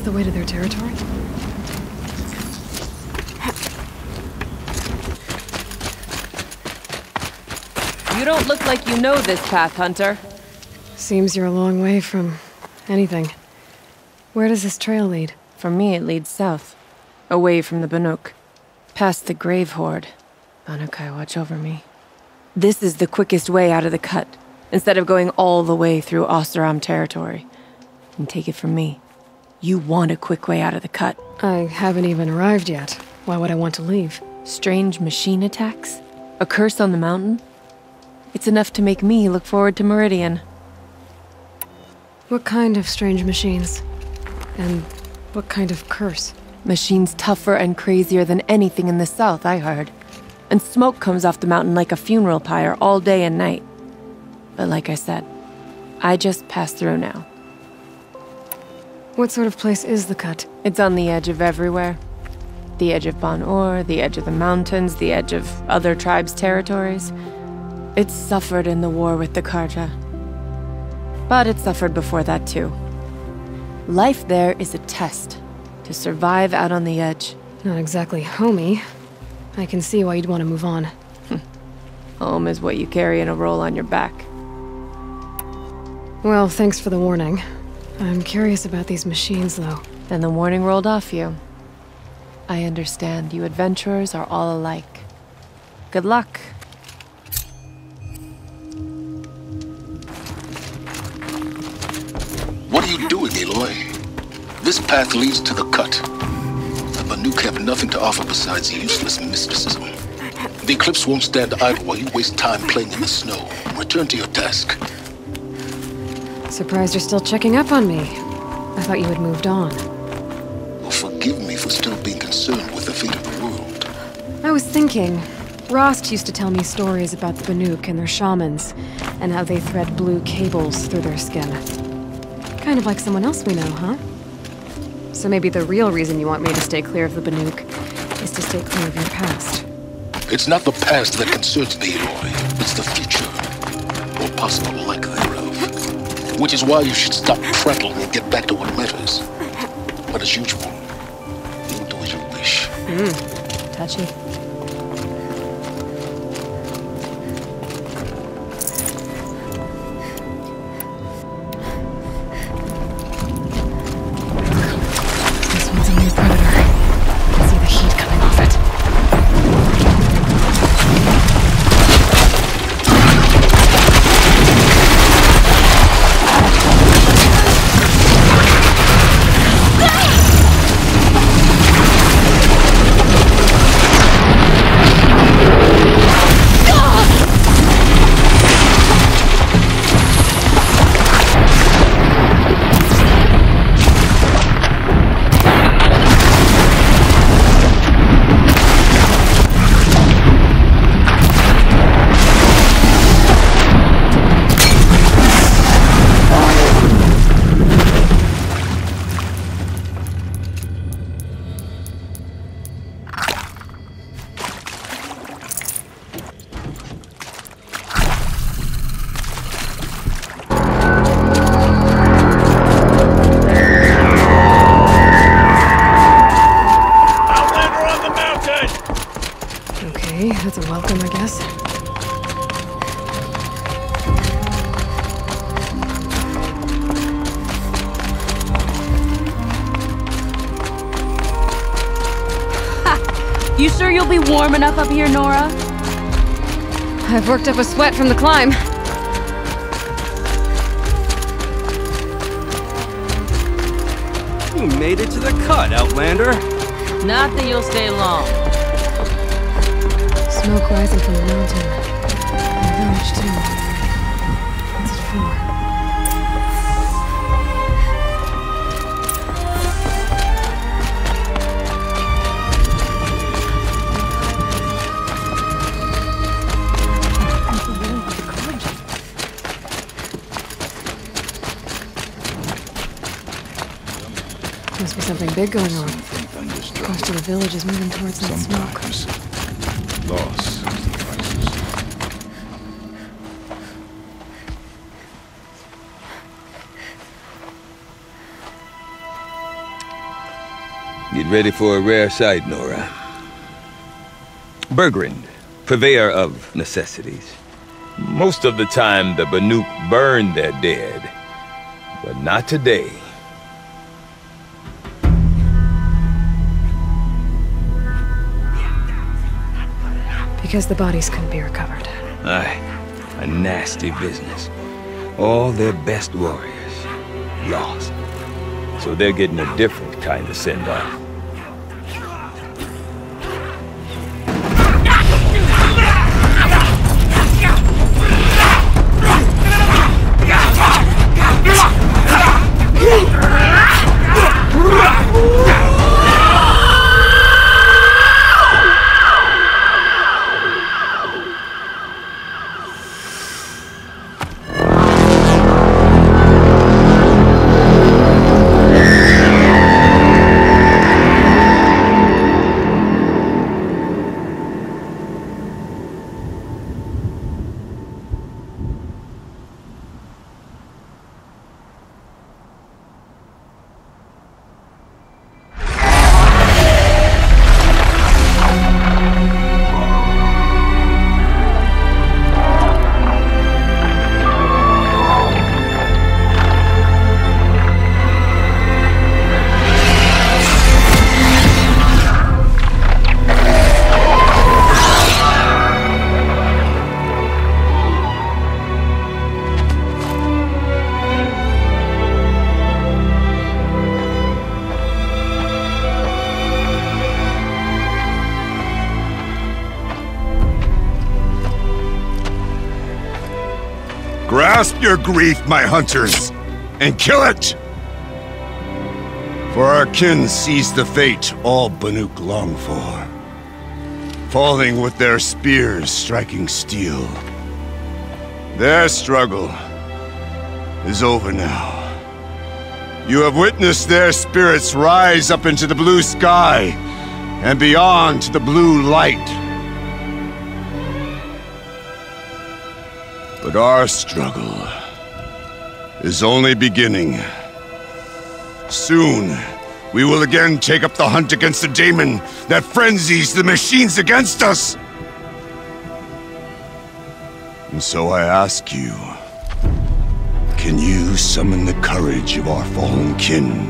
the way to their territory? You don't look like you know this path, Hunter. Seems you're a long way from anything. Where does this trail lead? For me, it leads south. Away from the Banuk. Past the Grave Horde. Banukai, watch over me. This is the quickest way out of the cut, instead of going all the way through Oseram territory. And take it from me, you want a quick way out of the cut. I haven't even arrived yet. Why would I want to leave? Strange machine attacks? A curse on the mountain? It's enough to make me look forward to Meridian. What kind of strange machines? And what kind of curse? Machines tougher and crazier than anything in the south, I heard. And smoke comes off the mountain like a funeral pyre all day and night. But like I said, I just passed through now. What sort of place is the cut? It's on the edge of everywhere. The edge of Ban-Or, the edge of the mountains, the edge of other tribes' territories. It suffered in the war with the Karja. But it suffered before that too. Life there is a test to survive out on the edge. Not exactly homey. I can see why you'd want to move on. Home is what you carry in a roll on your back. Well, thanks for the warning. I'm curious about these machines, though. Then the warning rolled off you. I understand you adventurers are all alike. Good luck. What are you doing, Aloy? This path leads to the cut. The Banuk have nothing to offer besides useless mysticism. The Eclipse won't stand idle while you waste time playing in the snow. Return to your task. Surprised you're still checking up on me. I thought you had moved on. Well, forgive me for still being concerned with the fate of the world. I was thinking, Rost used to tell me stories about the Banuk and their shamans, and how they thread blue cables through their skin. Kind of like someone else we know, huh? So maybe the real reason you want me to stay clear of the Banuk is to stay clear of your past. It's not the past that concerns me, Aloy. It's the future, or possible lack thereof. Which is why you should stop prattling and get back to what matters. But as usual, you'll do as you wish. Touchy. This one's a new predator. I can see the heat coming off it. That's a welcome, I guess. Ha! You sure you'll be warm enough up here, Nora? I've worked up a sweat from the climb. You made it to the cut, Outlander. Not that you'll stay long. Smoke rising from the mountain. And the village, too. What's it for? Must be something big going on. Most of the village is moving towards that smoke. Loss is the crisis. Get ready for a rare sight, Nora. Bergrind, purveyor of necessities. Most of the time, the Banuk burn their dead, but not today. Because the bodies couldn't be recovered. Aye, a nasty business. All their best warriors lost. So they're getting a different kind of send-off. Grasp your grief, my hunters, and kill it! For our kin sees the fate all Banuk long for, falling with their spears striking steel. Their struggle is over now. You have witnessed their spirits rise up into the blue sky and beyond to the blue light. But our struggle is only beginning. Soon, we will again take up the hunt against the daemon that frenzies the machines against us. And so I ask you, can you summon the courage of our fallen kin?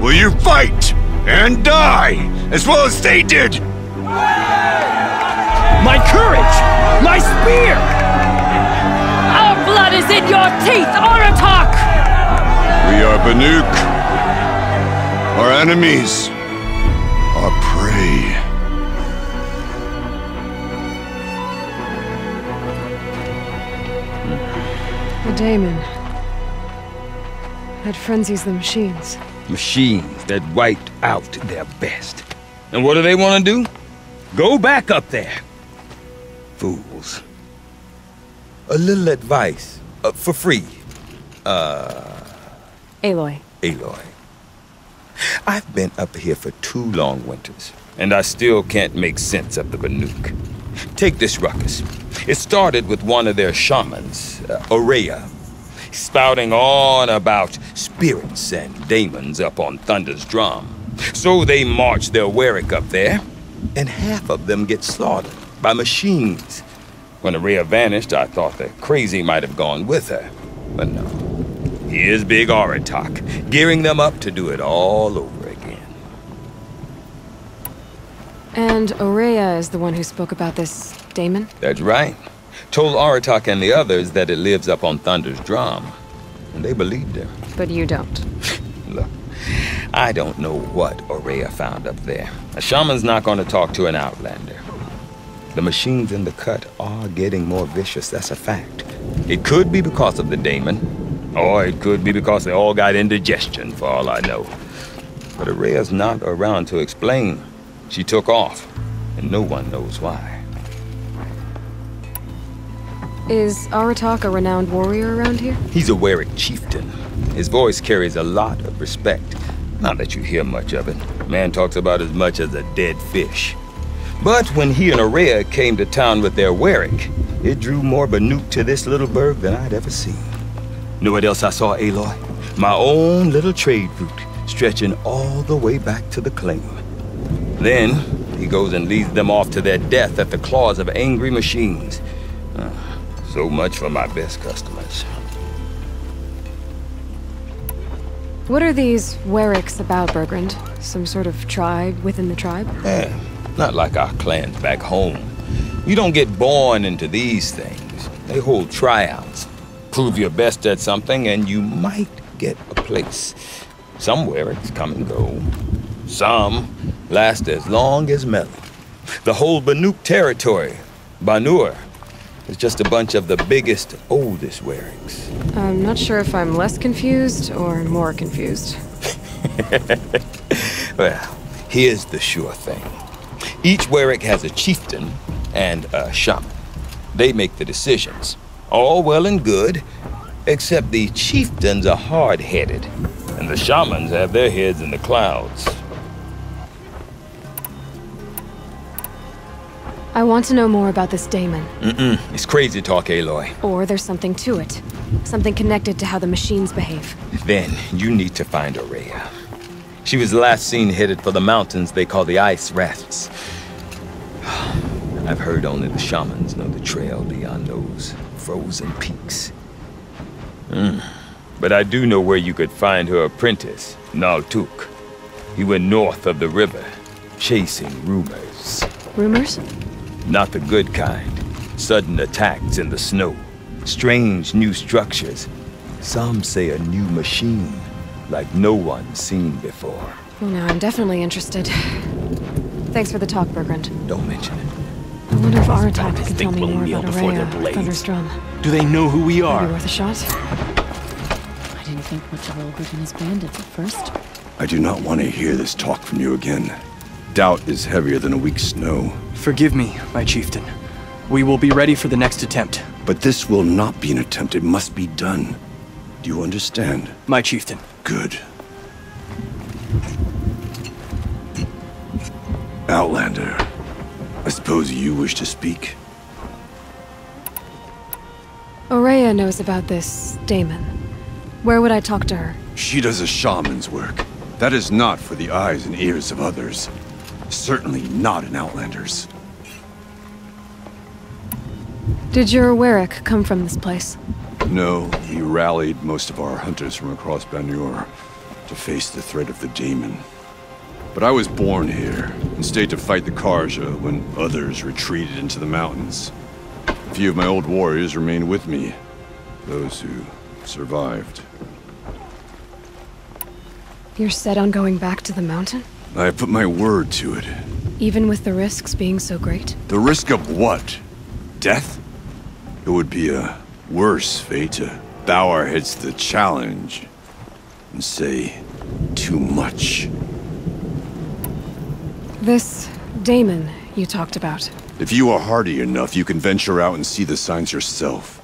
Will you fight and die as well as they did? My courage! My spear! Our blood is in your teeth, Aratak! We are Banuk. Our enemies are prey. The daemon that frenzies the machines. Machines that wiped out their best. And what do they want to do? Go back up there. Fools. A little advice, for free. Aloy. Aloy. I've been up here for 2 long winters, and I still can't make sense of the Banuk. Take this ruckus. It started with one of their shamans, Aurea, spouting on about spirits and daemons up on Thunder's drum. So they march their Warwick up there, and half of them get slaughtered by machines. When Aurea vanished, I thought the crazy might have gone with her. But no. Here's Big Aratak, gearing them up to do it all over again. And Aurea is the one who spoke about this daemon? That's right. Told Aratak and the others that it lives up on Thunder's drum. And they believed her. But you don't. Look, I don't know what Aurea found up there. A shaman's not going to talk to an outlander. The machines in the cut are getting more vicious, that's a fact. It could be because of the daemon, or it could be because they all got indigestion, for all I know. But Aurea's not around to explain. She took off, and no one knows why. Is Aratak a renowned warrior around here? He's a Warwick chieftain. His voice carries a lot of respect. Not that you hear much of it. Man talks about as much as a dead fish. But when he and Aurea came to town with their Warwick, it drew more Banuk to this little burg than I'd ever seen. Know what else I saw, Aloy? My own little trade route, stretching all the way back to the claim. Then, he goes and leads them off to their death at the claws of angry machines. So much for my best customers. What are these Wericks about, Bergrand? Some sort of tribe within the tribe? Not like our clans back home. You don't get born into these things. They hold tryouts. Prove your best at something and you might get a place. Some Wericks come and go. Some last as long as Melon. The whole Banuk territory, Banur, is just a bunch of the biggest, oldest Wericks. I'm not sure if I'm less confused or more confused. Well, here's the sure thing. Each Werick has a chieftain and a shaman. They make the decisions. All well and good, except the chieftains are hard-headed, and the shamans have their heads in the clouds. I want to know more about this daemon. It's crazy talk, Aloy. Or there's something to it. Something connected to how the machines behave. Then you need to find Aurea. She was last seen headed for the mountains they call the Ice Rafts. I've heard only the shamans know the trail beyond those frozen peaks. But I do know where you could find her apprentice, Naltuk. He went north of the river, chasing rumors. Rumors? Not the good kind. Sudden attacks in the snow. Strange new structures. Some say a new machine, like no one's seen before. Well, now I'm definitely interested. Thanks for the talk, Bergrand. Don't mention it. I wonder if Aratak could tell me more about Aurea, Thunderstrom. Do they know who we are? Maybe worth a shot? I didn't think much of Olgert and his bandits at first. I do not want to hear this talk from you again. Doubt is heavier than a week's snow. Forgive me, my chieftain. We will be ready for the next attempt. But this will not be an attempt. It must be done. Do you understand? My chieftain. Good. Outlander, I suppose you wish to speak? Aurea knows about this daemon. Where would I talk to her? She does a shaman's work. That is not for the eyes and ears of others. Certainly not an Outlander's. Did your Werick come from this place? No, we rallied most of our hunters from across Banur to face the threat of the daemon. But I was born here and stayed to fight the Karja when others retreated into the mountains. A few of my old warriors remained with me, those who survived. You're set on going back to the mountain? I put my word to it. Even with the risks being so great? The risk of what? Death? It would be a worse fate to bow our heads to the challenge and say too much. This daemon you talked about. If you are hardy enough, you can venture out and see the signs yourself.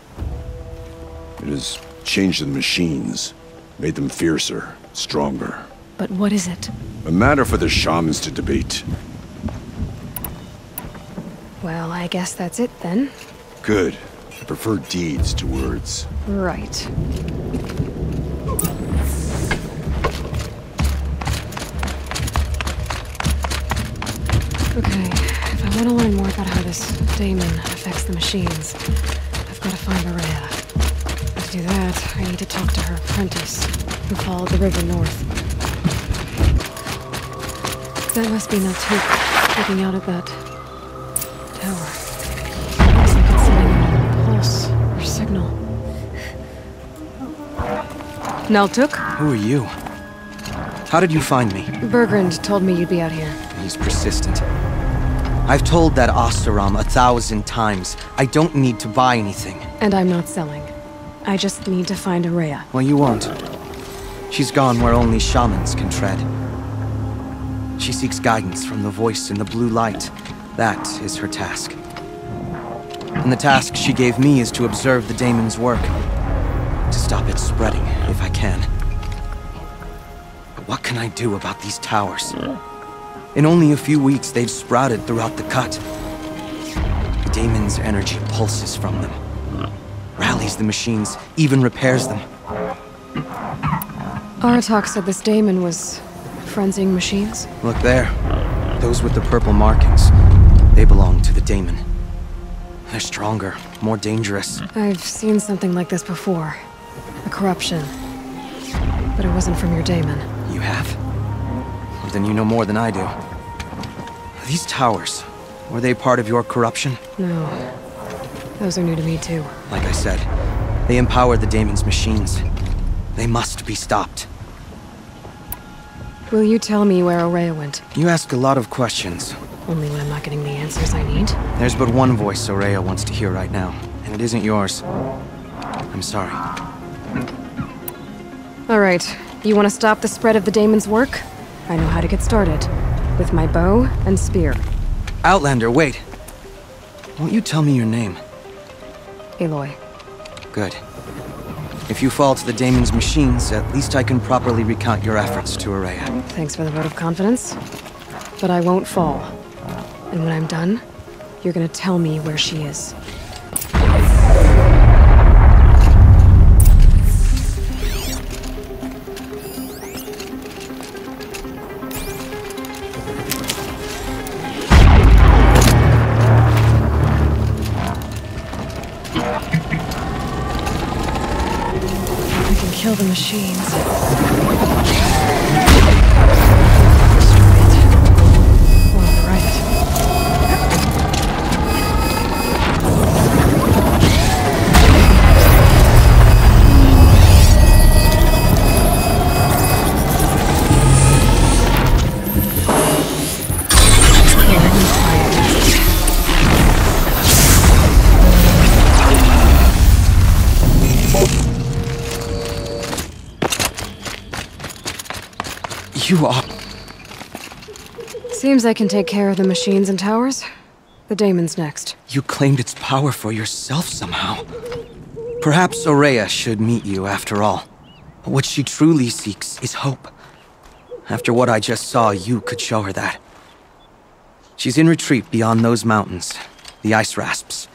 It has changed the machines, made them fiercer, stronger. But what is it? A matter for the shamans to debate. Well, I guess that's it then. Good. I prefer deeds to words. Right. Okay, if I want to learn more about how this daemon affects the machines, I've got to find Aurea. To do that, I need to talk to her apprentice, who followed the river north. That must be Naltuk, looking out at that tower. Looks like it's sending out a pulse or signal. Naltuk? Who are you? How did you find me? Bergrand told me you'd be out here. He's persistent. I've told that Osteram 1,000 times. I don't need to buy anything. And I'm not selling. I just need to find Aurea. Well, you won't. She's gone where only shamans can tread. She seeks guidance from the voice in the blue light. That is her task. And the task she gave me is to observe the daemon's work. To stop it spreading, if I can. But what can I do about these towers? In only a few weeks, they've sprouted throughout the cut. The daemon's energy pulses from them. Rallies the machines, even repairs them. Aratak said this daemon was frenzying machines. Look there. Those with the purple markings. They belong to the daemon. They're stronger, more dangerous. I've seen something like this before. A corruption. But it wasn't from your daemon. You have? Well, then you know more than I do. These towers, were they part of your corruption? No. Those are new to me too. Like I said, they empower the daemon's machines. They must be stopped. Will you tell me where Ourea went? You ask a lot of questions. Only when I'm not getting the answers I need. There's but one voice Ourea wants to hear right now, and it isn't yours. I'm sorry. Alright, you want to stop the spread of the daemon's work? I know how to get started. With my bow and spear. Outlander, wait. Won't you tell me your name? Aloy. Good. If you fall to the daemon's machines, at least I can properly recount your efforts to Ourea. Thanks for the vote of confidence. But I won't fall. And when I'm done, you're gonna tell me where she is. Kill the machines. We're on the right. You are... Seems I can take care of the machines and towers. The daemon's next. You claimed its power for yourself somehow. Perhaps Ourea should meet you after all. What she truly seeks is hope. After what I just saw, you could show her that. She's in retreat beyond those mountains, the ice rasps.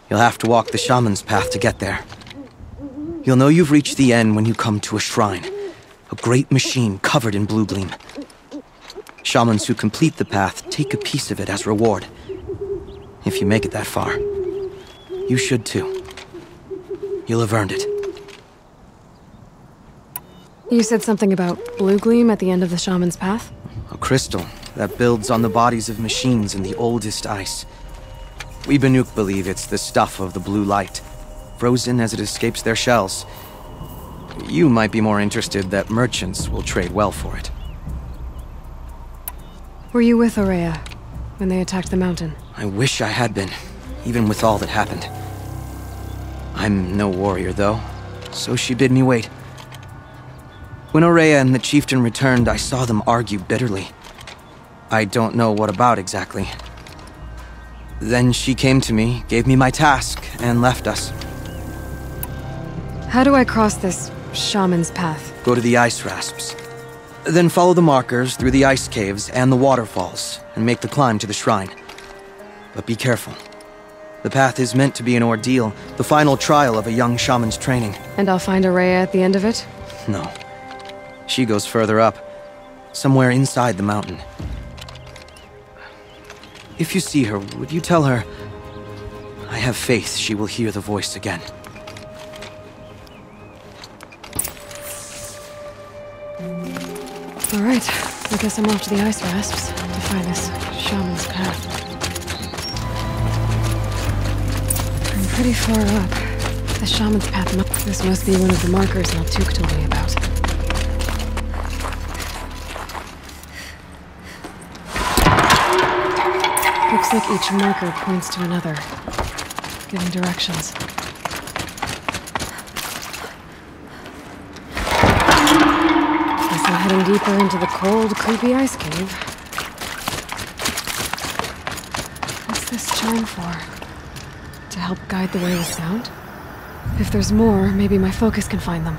You'll have to walk the shaman's path to get there. You'll know you've reached the end when you come to a shrine. A great machine covered in blue gleam. Shamans who complete the path take a piece of it as reward. If you make it that far, you should too. You'll have earned it. You said something about blue gleam at the end of the shaman's path? A crystal that builds on the bodies of machines in the oldest ice. We Banuk believe it's the stuff of the blue light, frozen as it escapes their shells. You might be more interested that merchants will trade well for it. Were you with Ourea when they attacked the mountain? I wish I had been, even with all that happened. I'm no warrior, though, so she bid me wait. When Ourea and the chieftain returned, I saw them argue bitterly. I don't know what about exactly. Then she came to me, gave me my task, and left us. How do I cross this shaman's path? Go to the ice rasps. Then follow the markers through the ice caves and the waterfalls, and make the climb to the shrine. But be careful. The path is meant to be an ordeal, the final trial of a young shaman's training. And I'll find Ourea at the end of it? No. She goes further up, somewhere inside the mountain. If you see her, would you tell her, I have faith she will hear the voice again. Alright, I guess I'm off to the ice rasps to find this shaman's path. I'm pretty far up. The shaman's path this must be one of the markers Naltuk told me about. Looks like each marker points to another, giving directions. I'm heading deeper into the cold, creepy ice cave. What's this chime for? To help guide the way with sound? If there's more, maybe my focus can find them.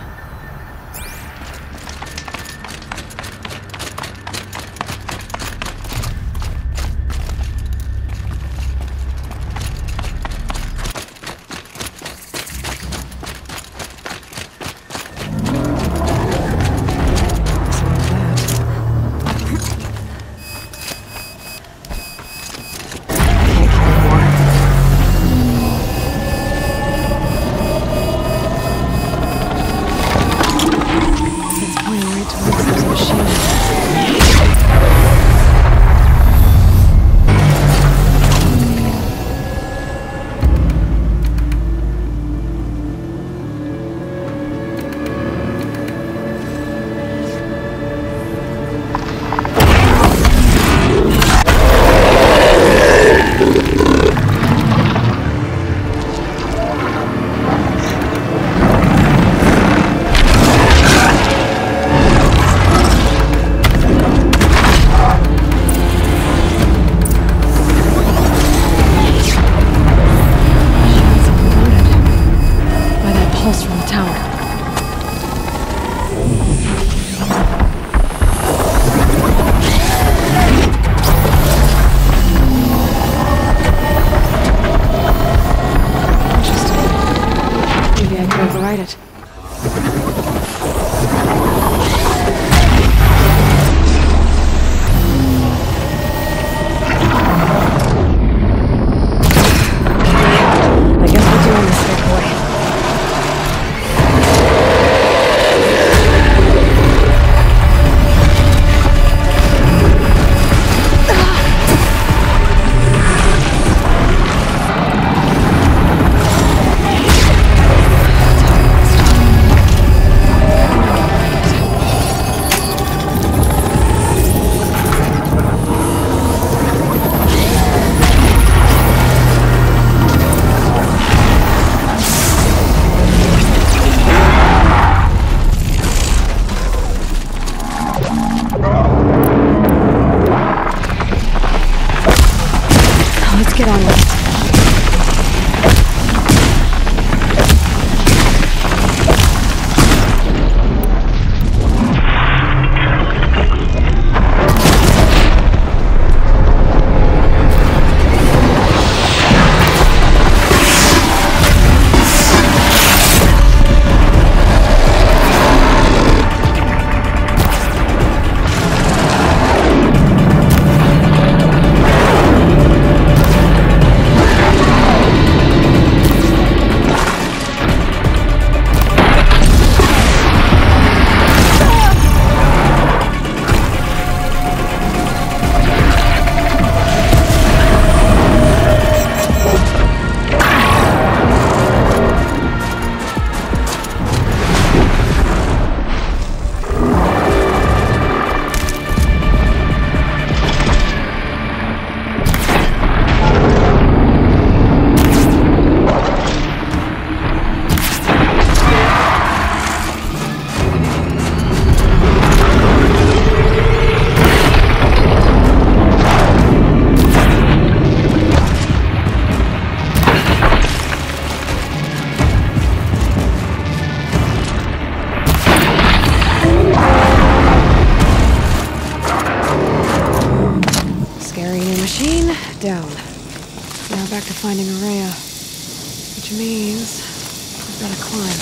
down. Now back to finding Araya. Which means I've got to climb.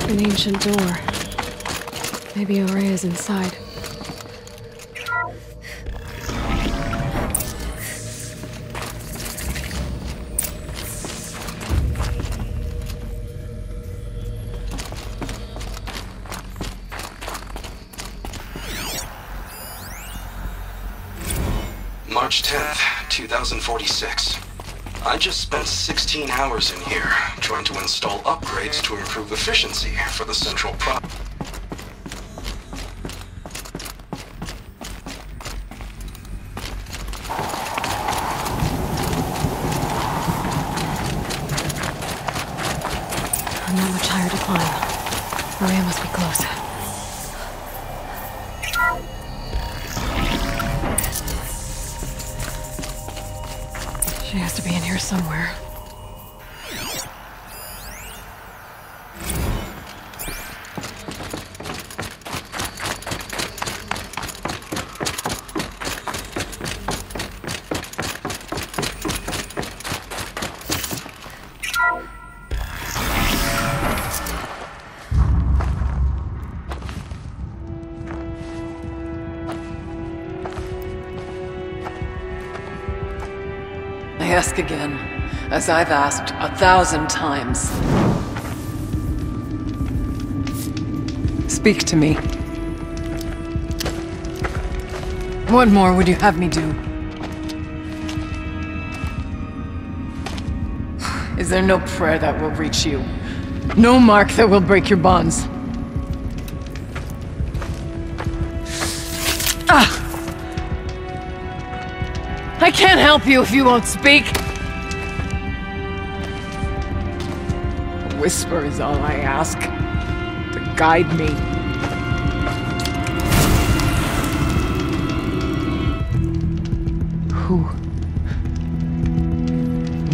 An ancient door. Maybe Araya's inside. March 10th, 2046. I just spent 16 hours in here, trying to install upgrades to improve efficiency for the central pro- Not much higher to climb. Araya must be close. She has to be in here somewhere. I ask again, as I've asked 1,000 times. Speak to me. What more would you have me do? Is there no prayer that will reach you? No mark that will break your bonds? Ah! I can't help you if you won't speak! A whisper is all I ask. To guide me. Who?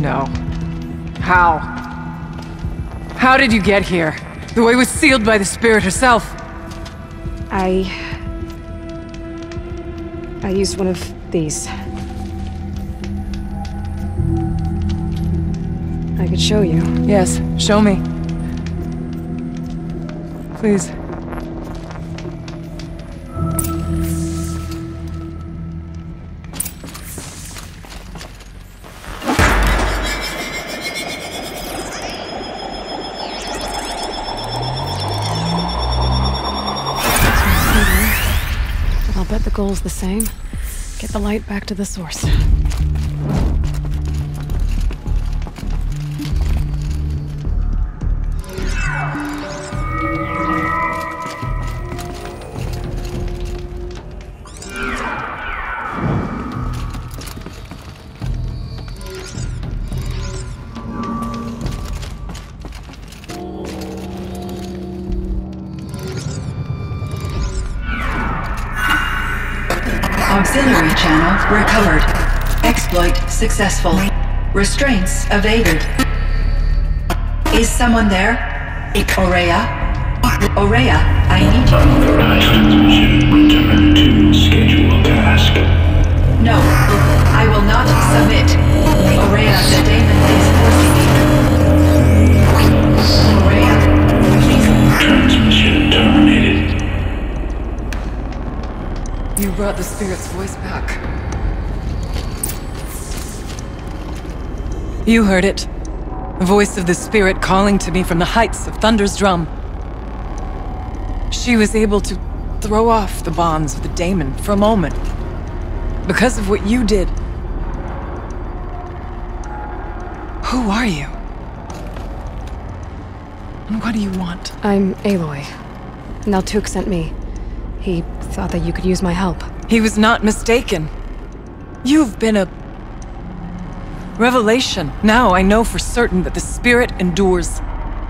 No. How? How did you get here? The way was sealed by the spirit herself. I used one of these. I could show you. Yes, show me. Please. But I'll bet the goal's the same. Get the light back to the source. Auxiliary channel recovered. Exploit successful. Restraints evaded. Is someone there? Araya? Araya, I need you. Transmission return to schedule task. No, I will not submit. Araya, the daemon is forcing me. Araya, please. Transmission terminated. You brought the spirit's voice back. You heard it. The voice of the spirit calling to me from the heights of Thunder's drum. She was able to throw off the bonds of the daemon for a moment. Because of what you did. Who are you? And what do you want? I'm Aloy. Naltuk sent me. He thought that you could use my help. He was not mistaken. You've been a revelation. Now I know for certain that the spirit endures.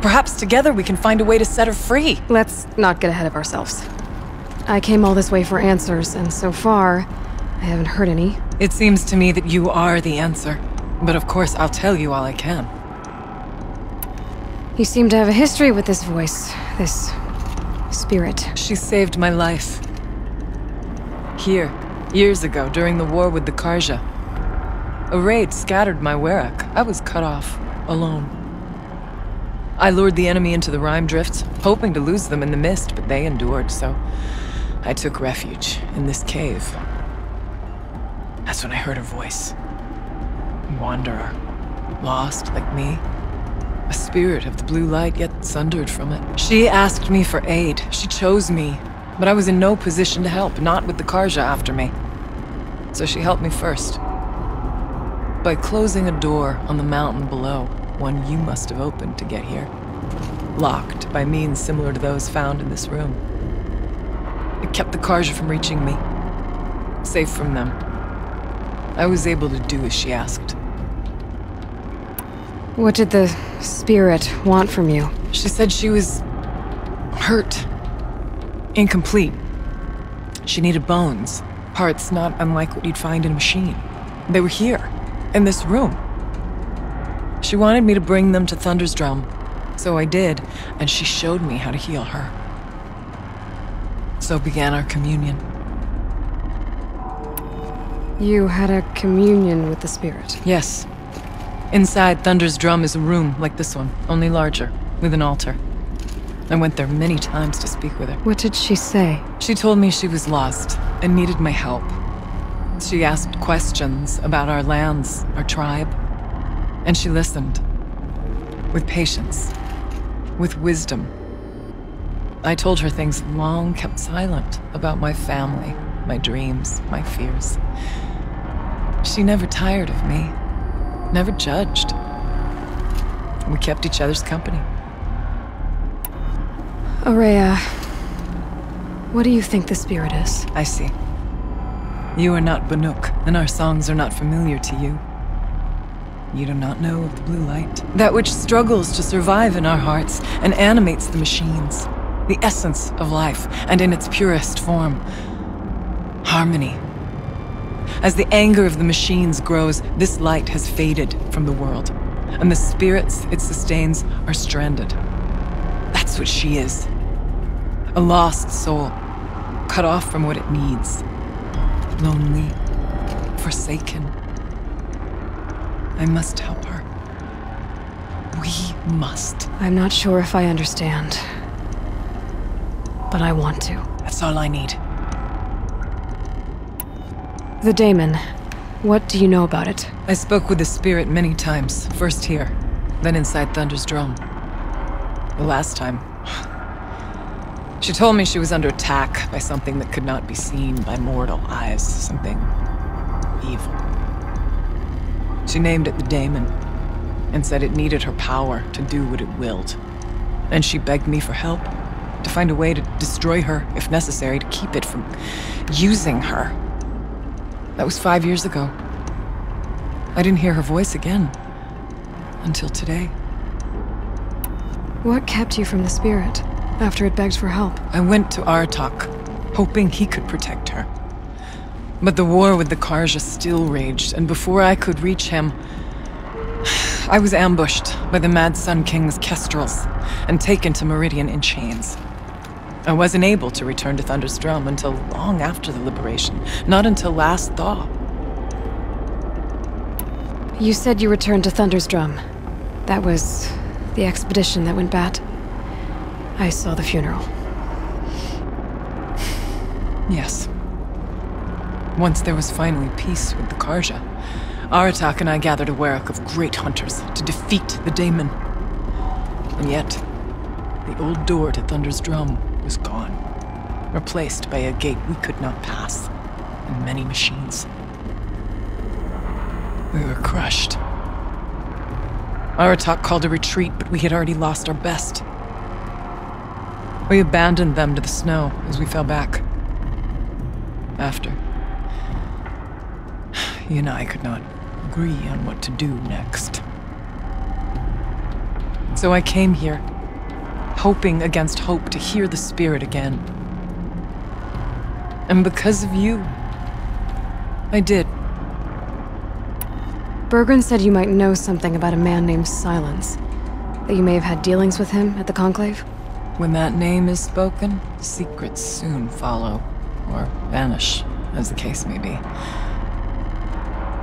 Perhaps together we can find a way to set her free. Let's not get ahead of ourselves. I came all this way for answers, and so far, I haven't heard any. It seems to me that you are the answer. But of course, I'll tell you all I can. You seem to have a history with this voice, this spirit. She saved my life. Here, years ago, during the war with the Karja. A raid scattered my Werak. I was cut off, alone. I lured the enemy into the Rime Drifts, hoping to lose them in the mist, but they endured, so I took refuge in this cave. That's when I heard her voice. A wanderer, lost like me. A spirit of the blue light, yet sundered from it. She asked me for aid. She chose me, but I was in no position to help, not with the Karja after me. So she helped me first. By closing a door on the mountain below, one you must have opened to get here. Locked by means similar to those found in this room. It kept the Karja from reaching me. Safe from them. I was able to do as she asked. What did the spirit want from you? She said she was hurt. Incomplete. She needed bones. Parts not unlike what you'd find in a machine. They were here, in this room. She wanted me to bring them to Thunder's Drum. So I did, and she showed me how to heal her. So began our communion. You had a communion with the spirit? Yes. Inside Thunder's Drum is a room like this one, only larger, with an altar. I went there many times to speak with her. What did she say? She told me she was lost and needed my help. She asked questions about our lands, our tribe, and she listened. With patience. With wisdom. I told her things long kept silent about my family, my dreams, my fears. She never tired of me. Never judged. We kept each other's company. Aurea, what do you think the spirit is? I see. You are not Banuk, and our songs are not familiar to you. You do not know of the blue light. That which struggles to survive in our hearts and animates the machines. The essence of life, and in its purest form. Harmony. As the anger of the machines grows, this light has faded from the world, and the spirits it sustains are stranded. That's what she is. A lost soul, cut off from what it needs. Lonely, forsaken. I must help her. We must. I'm not sure if I understand, but I want to. That's all I need. The daemon. What do you know about it? I spoke with the spirit many times. First here, then inside Thunder's Drum. The last time, she told me she was under attack by something that could not be seen by mortal eyes. Something evil. She named it the daemon, and said it needed her power to do what it willed. And she begged me for help, to find a way to destroy her, if necessary, to keep it from using her. That was 5 years ago. I didn't hear her voice again. Until today. What kept you from the spirit, after it begged for help? I went to Aratak, hoping he could protect her. But the war with the Karja still raged, and before I could reach him, I was ambushed by the Mad Sun King's kestrels, and taken to Meridian in chains. I wasn't able to return to Thunder's Drum until long after the liberation, not until last thaw. You said you returned to Thunder's Drum. That was the expedition that went bad. I saw the funeral. Yes. Once there was finally peace with the Karja, Aratak and I gathered a Werak of great hunters to defeat the daemon. And yet, the old door to Thunder's Drum was gone, replaced by a gate we could not pass, and many machines. We were crushed. Aratak called a retreat, but we had already lost our best. We abandoned them to the snow as we fell back. After, he and I could not agree on what to do next. So I came here, hoping against hope to hear the spirit again. And because of you, I did. Bergren said you might know something about a man named Silence. That you may have had dealings with him at the Conclave? When that name is spoken, secrets soon follow. Or vanish, as the case may be.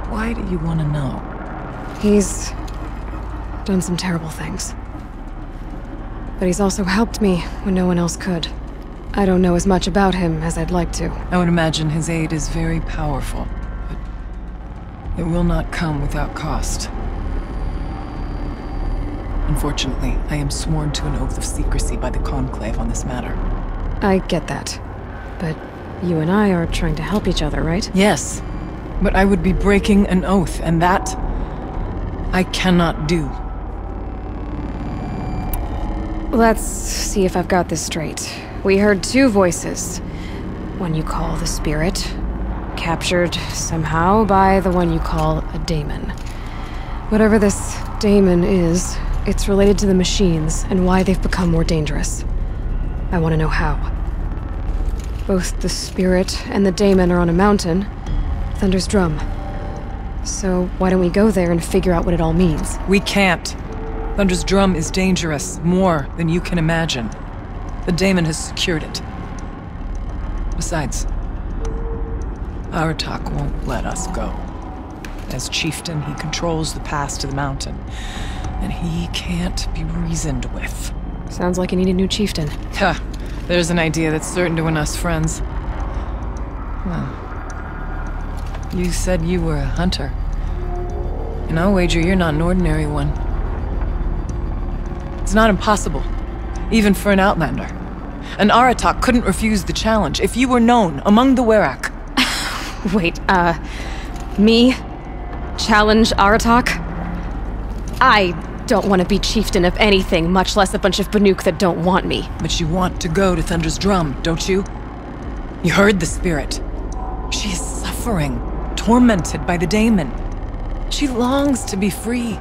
Why do you want to know? He's done some terrible things. But he's also helped me when no one else could. I don't know as much about him as I'd like to. I would imagine his aid is very powerful, but it will not come without cost. Unfortunately, I am sworn to an oath of secrecy by the Conclave on this matter. I get that. But you and I are trying to help each other, right? Yes. But I would be breaking an oath, and that I cannot do. Let's see if I've got this straight. We heard two voices. One you call the Spirit, captured somehow by the one you call a daemon. Whatever this daemon is, it's related to the machines and why they've become more dangerous. I want to know how. Both the Spirit and the daemon are on a mountain, Thunder's Drum. So why don't we go there and figure out what it all means? We can't. Thunder's Drum is dangerous, more than you can imagine. The daemon has secured it. Besides, Aratak won't let us go. As chieftain, he controls the pass to the mountain, and he can't be reasoned with. Sounds like you need a new chieftain. Ha! There's an idea that's certain to win us friends. Well, you said you were a hunter. And I'll wager you're not an ordinary one. It's not impossible, even for an outlander. An Aratak couldn't refuse the challenge if you were known among the Werak. Wait, me? Challenge Aratak? I don't want to be chieftain of anything, much less a bunch of Banuk that don't want me. But you want to go to Thunder's Drum, don't you? You heard the Spirit. She is suffering, tormented by the daemon. She longs to be free.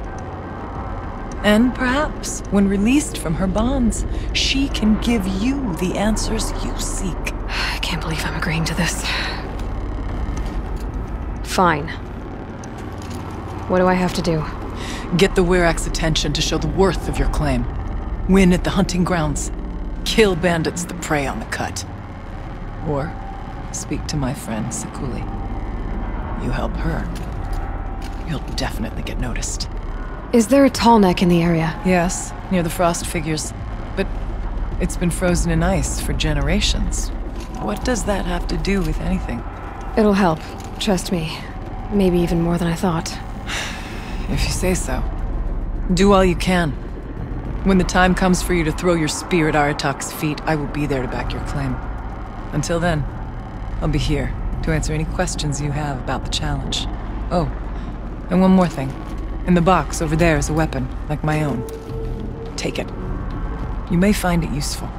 And perhaps, when released from her bonds, she can give you the answers you seek. I can't believe I'm agreeing to this. Fine. What do I have to do? Get the Werak's attention to show the worth of your claim. Win at the hunting grounds. Kill bandits that prey on the cut. Or speak to my friend Sekuli. You help her, you'll definitely get noticed. Is there a tall neck in the area? Yes, near the frost figures. But it's been frozen in ice for generations. What does that have to do with anything? It'll help. Trust me. Maybe even more than I thought. If you say so. Do all you can. When the time comes for you to throw your spear at Aratak's feet, I will be there to back your claim. Until then, I'll be here to answer any questions you have about the challenge. Oh, and one more thing. In the box over there is a weapon, like my own. Take it. You may find it useful.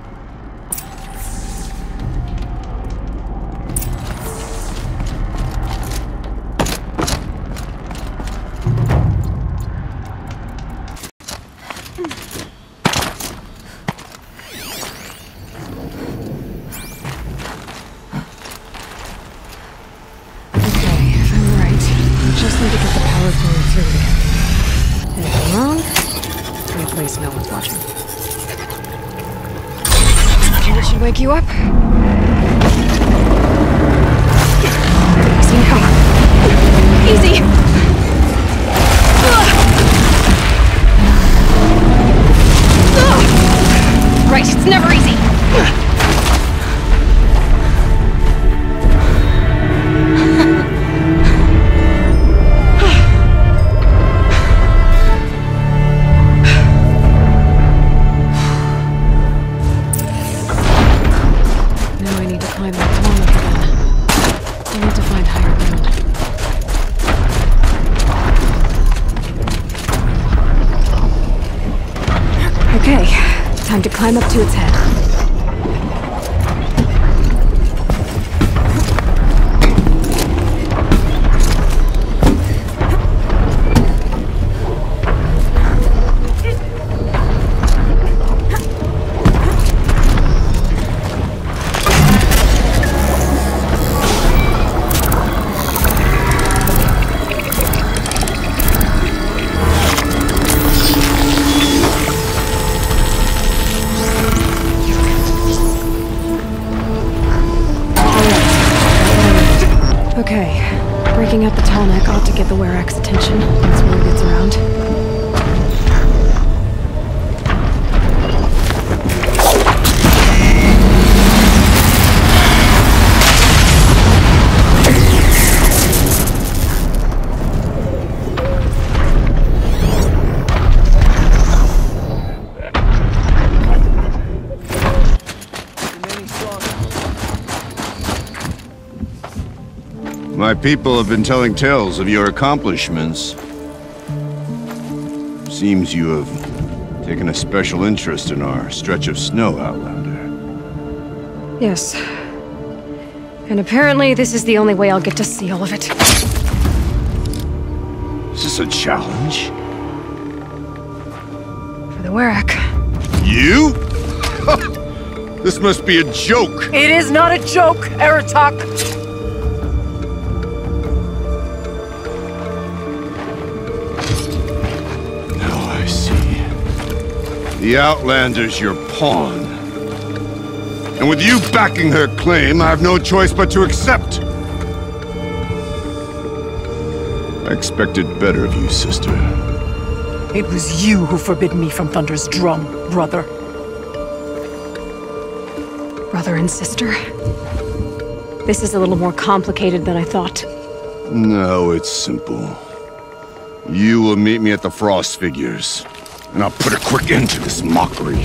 Wake you up? Easy now. Easy! Right, it's never easy! Time to climb up to its head. Okay. Breaking out the tall neck ought to get the Werak's attention once word gets around. My people have been telling tales of your accomplishments. Seems you have taken a special interest in our stretch of snow, Outlander. Yes. And apparently this is the only way I'll get to see all of it. Is this a challenge? For the Werak. You? This must be a joke. It is not a joke, Aratak! The Outlander's your pawn. And with you backing her claim, I have no choice but to accept. I expected better of you, sister. It was you who forbid me from Thunder's drum, brother. Brother and sister? This is a little more complicated than I thought. No, it's simple. You will meet me at the Frost Figures. And I'll put a quick end to this mockery.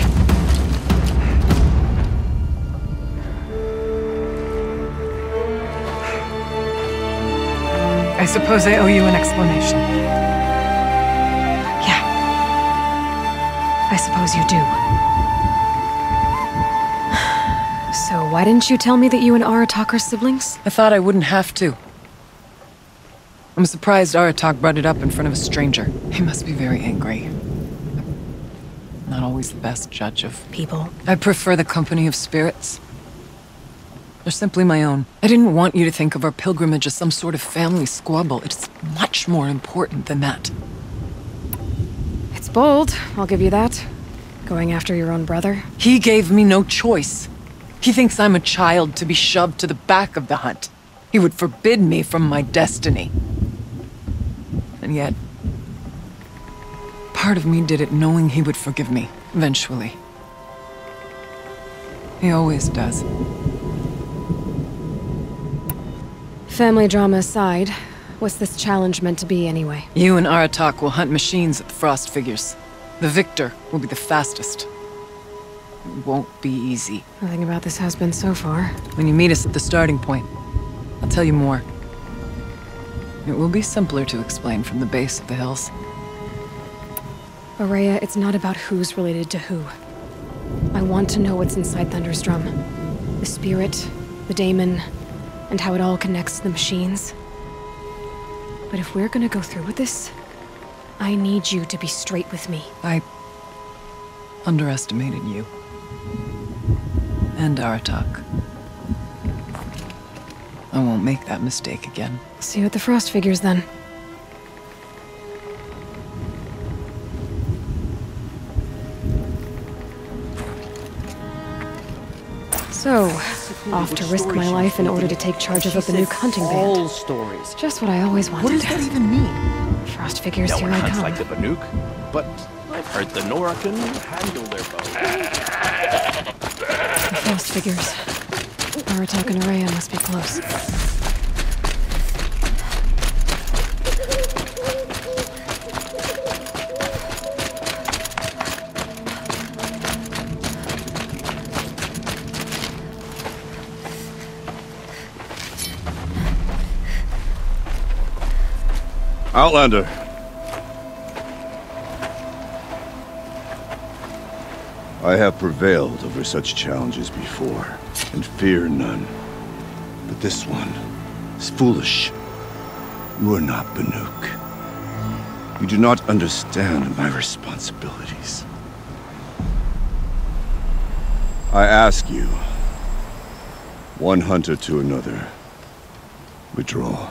I suppose I owe you an explanation. Yeah. I suppose you do. So why didn't you tell me that you and Aratak are siblings? I thought I wouldn't have to. I'm surprised Aratak brought it up in front of a stranger. He must be very angry. Not always the best judge of people. I prefer the company of spirits. They're simply my own. I didn't want you to think of our pilgrimage as some sort of family squabble. It's much more important than that. It's bold, I'll give you that. Going after your own brother. He gave me no choice. He thinks I'm a child to be shoved to the back of the hunt. He would forbid me from my destiny. And yet, part of me did it knowing he would forgive me, eventually. He always does. Family drama aside, what's this challenge meant to be anyway? You and Aratak will hunt machines at the Frost Figures. The victor will be the fastest. It won't be easy. Nothing about this has been so far. When you meet us at the starting point, I'll tell you more. It will be simpler to explain from the base of the hills. Aurea, it's not about who's related to who. I want to know what's inside Thunder's drum. The spirit, the daemon, and how it all connects to the machines. But if we're gonna go through with this, I need you to be straight with me. I underestimated you. And Aratak. I won't make that mistake again. See you at the Frost Figures, then. So, off to risk my life in order to take charge of a Banuk hunting band. Stories. Just what I always wanted. What does that even mean? Frost Figures, No here one I hunts come. like the Banuk, but I've heard the Nora can handle their bow. The Frost Figures. Aratak and Aurea must be close. Outlander. I have prevailed over such challenges before, and fear none. But this one is foolish. You are not Banuk. You do not understand my responsibilities. I ask you, one hunter to another, withdraw.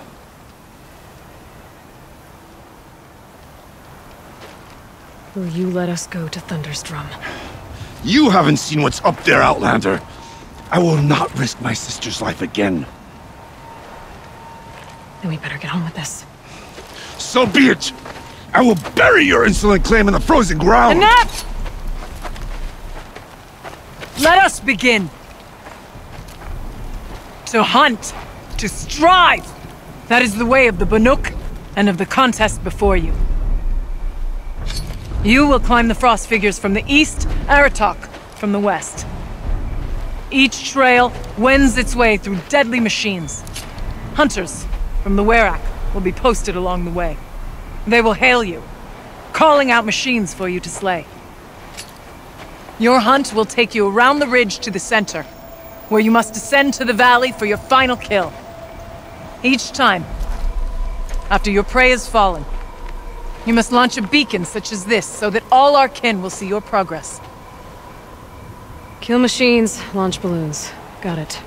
Will you let us go to Thunder's drum? You haven't seen what's up there, Outlander. I will not risk my sister's life again. Then we better get on with this. So be it! I will bury your insolent claim in the frozen ground! Enough! Let us begin. To hunt. To strive. That is the way of the Banuk and of the contest before you. You will climb the frost figures from the east, Aratok from the west. Each trail wends its way through deadly machines. Hunters from the Werak will be posted along the way. They will hail you, calling out machines for you to slay. Your hunt will take you around the ridge to the center, where you must descend to the valley for your final kill. Each time, after your prey has fallen, you must launch a beacon such as this so that all our kin will see your progress. Kill machines, launch balloons. Got it.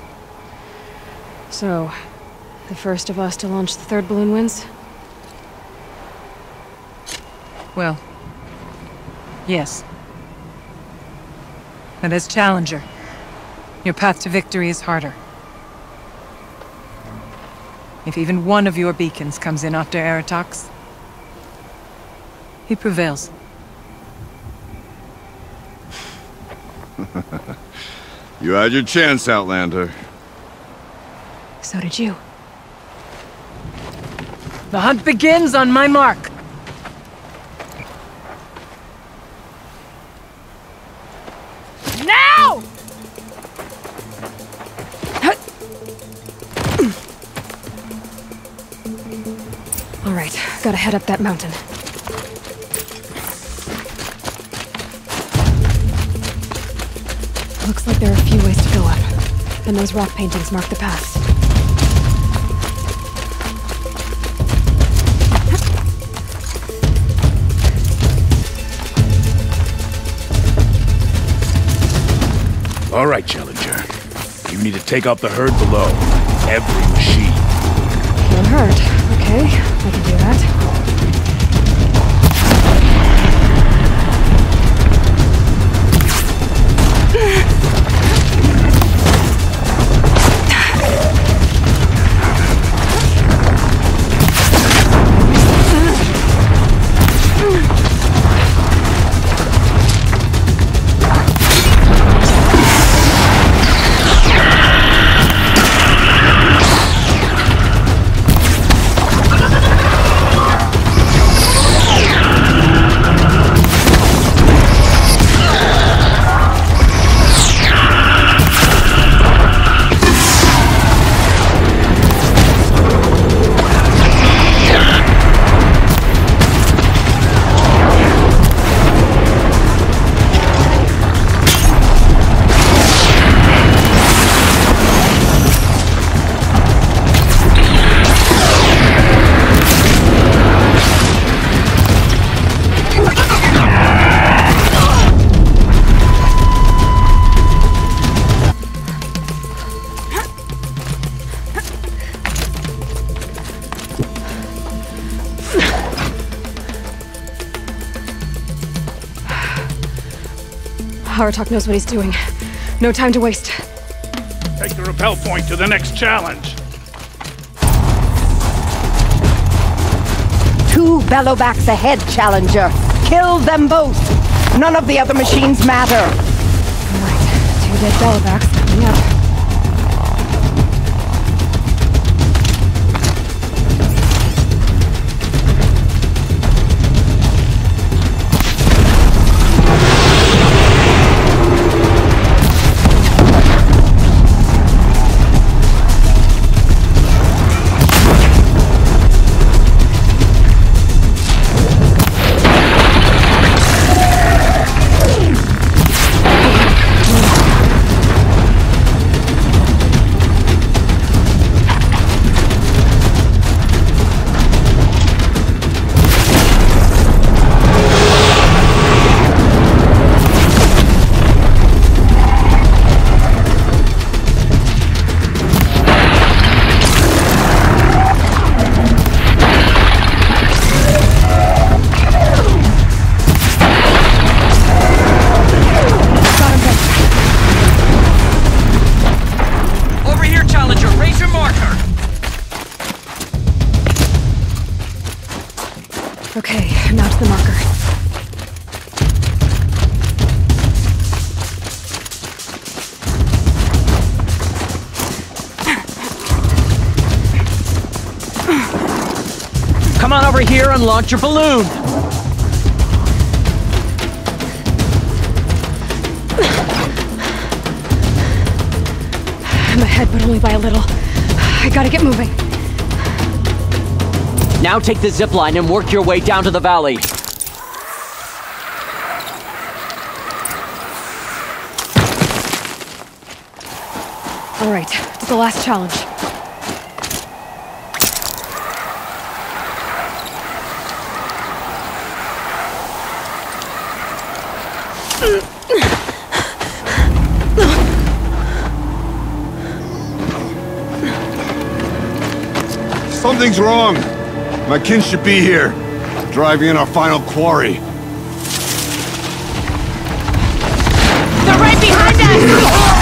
So, the first of us to launch the third balloon wins? Well, yes. And as challenger, your path to victory is harder. If even one of your beacons comes in after Aratok's, he prevails. You had your chance, Outlander. So did you. The hunt begins on my mark. Now! All right, gotta head up that mountain. Looks like there are a few ways to go up, and those rock paintings mark the paths. All right, Challenger. You need to take out the herd below. Every machine. One hurt. Okay, I can do that. Aratok knows what he's doing. No time to waste. Take the rappel point to the next challenge. 2 bellowbacks ahead, Challenger. Kill them both. None of the other machines matter. All right, 2 dead bellowbacks coming up. on over here and launch your balloon. I'm ahead, but only by a little. I gotta get moving. Now take the zipline and work your way down to the valley. All right, to the last challenge. Something's wrong. My kin should be here, driving in our final quarry. They're right behind us!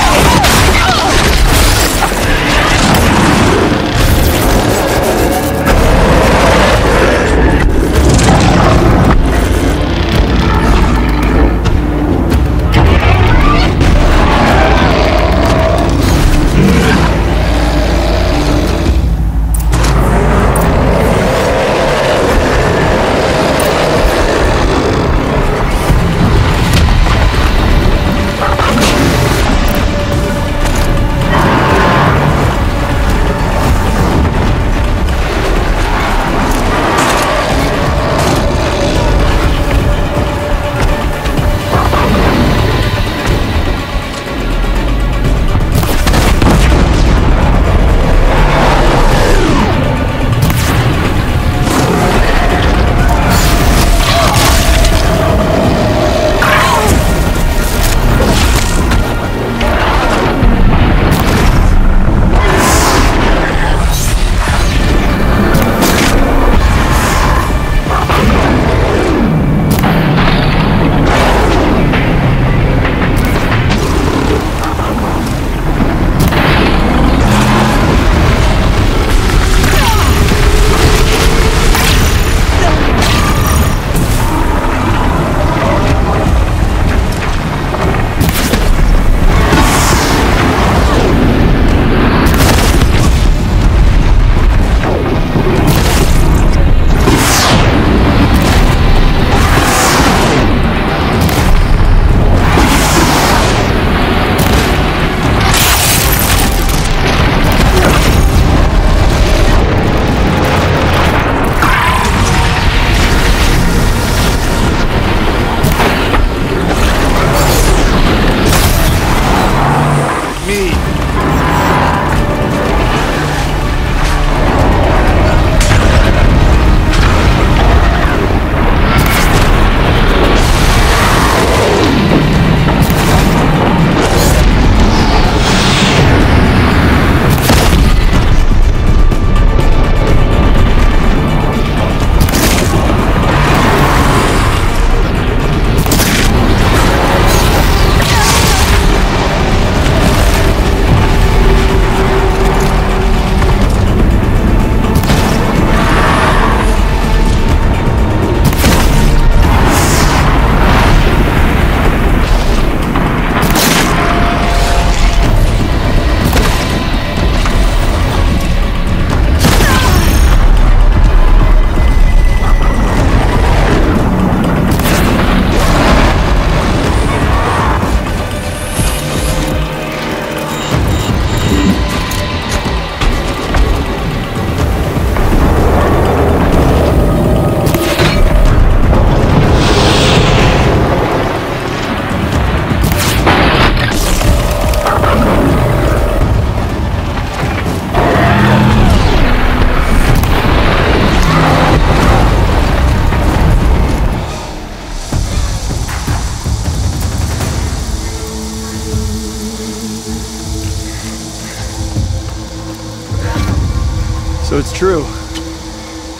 So it's true.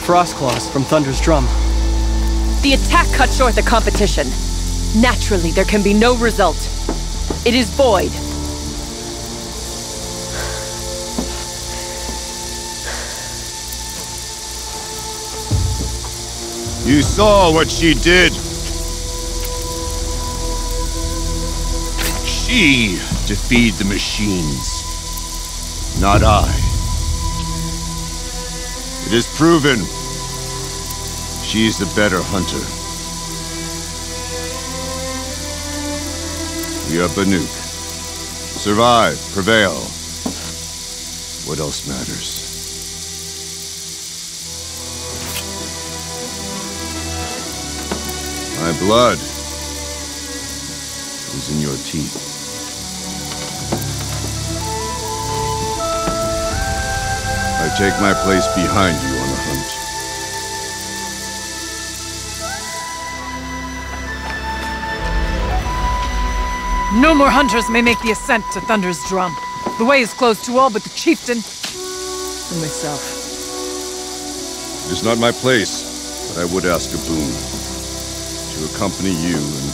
Frost claws from Thunder's drum. The attack cut short the competition. Naturally, there can be no result. It is void. You saw what she did. She defeated the machines, not I. It is proven. She's the better hunter. We are Banuk. Survive, prevail. What else matters? My blood is in your teeth. I take my place behind you on the hunt. No more hunters may make the ascent to Thunder's Drum. The way is closed to all but the chieftain and myself. It is not my place, but I would ask a boon. To accompany you and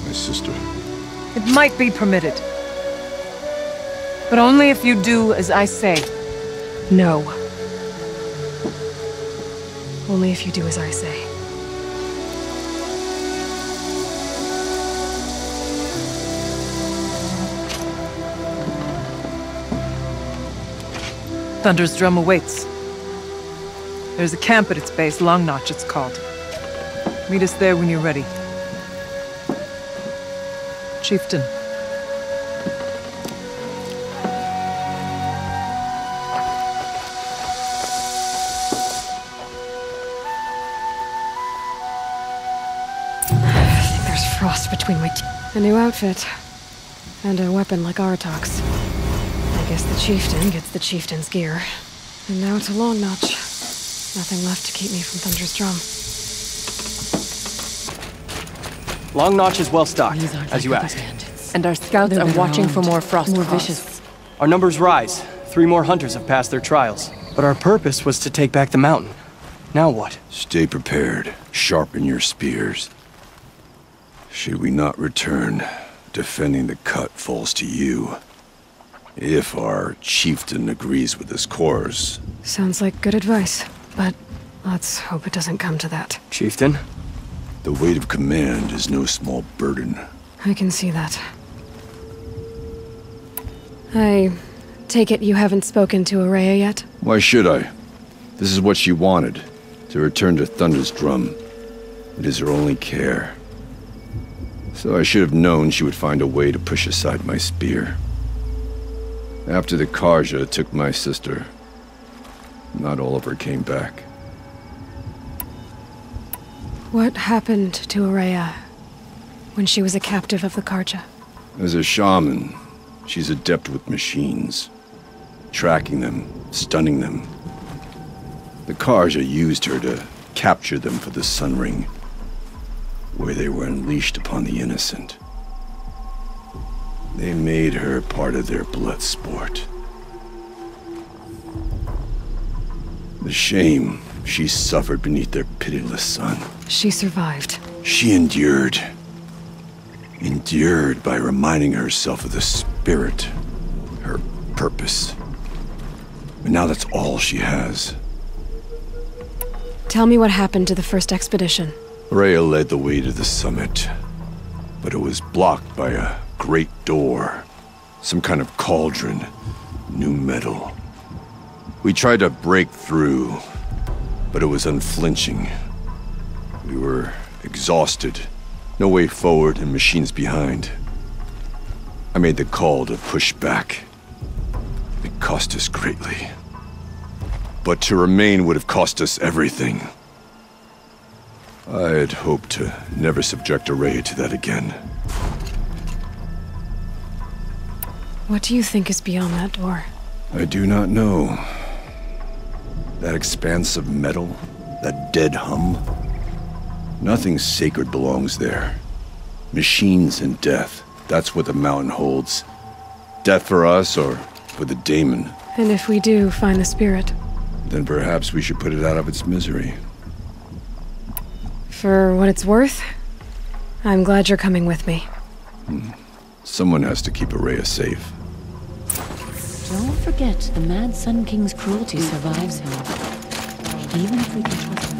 my sister. It might be permitted. But only if you do as I say. No. Only if you do as I say. Thunder's Drum awaits. There's a camp at its base, Long Notch it's called. Meet us there when you're ready. Chieftain. I think there's frost between my teeth. A new outfit. And a weapon like Artok's. I guess the chieftain gets the chieftain's gear. And now it's a Long Notch. Nothing left to keep me from Thunder's Drum. Long Notch is well stocked, as you asked. And our scouts are watching for more frost more vicious. Our numbers rise. 3 more hunters have passed their trials. But our purpose was to take back the mountain. Now what? Stay prepared. Sharpen your spears. Should we not return, defending the cut falls to you. If our chieftain agrees with this course. Sounds like good advice, but let's hope it doesn't come to that. Chieftain? The weight of command is no small burden. I can see that. I take it you haven't spoken to Araya yet? Why should I? This is what she wanted, to return to Thunder's Drum. It is her only care. So I should have known she would find a way to push aside my spear. After the Karja took my sister, not all of her came back. What happened to Araya when she was a captive of the Karja? As a shaman, she's adept with machines. Tracking them, stunning them. The Karja used her to capture them for the Sun Ring, where they were unleashed upon the innocent. They made her part of their blood sport. The shame she suffered beneath their pitiless sun. She survived. She endured. Endured by reminding herself of the spirit, her purpose. And now that's all she has. Tell me what happened to the first expedition. Rhea led the way to the summit, but it was blocked by a great door. Some kind of cauldron. New metal. We tried to break through, but it was unflinching. We were exhausted. No way forward and machines behind. I made the call to push back. It cost us greatly. But to remain would have cost us everything. I had hoped to never subject Araya to that again. What do you think is beyond that door? I do not know. That expanse of metal, that dead hum. Nothing sacred belongs there. Machines and death, that's what the mountain holds. Death for us or for the daemon. And if we do find the spirit? Then perhaps we should put it out of its misery. For what it's worth, I'm glad you're coming with me. Someone has to keep Araya safe. Don't forget, the Mad Sun King's cruelty survives him. Even if we can trust him.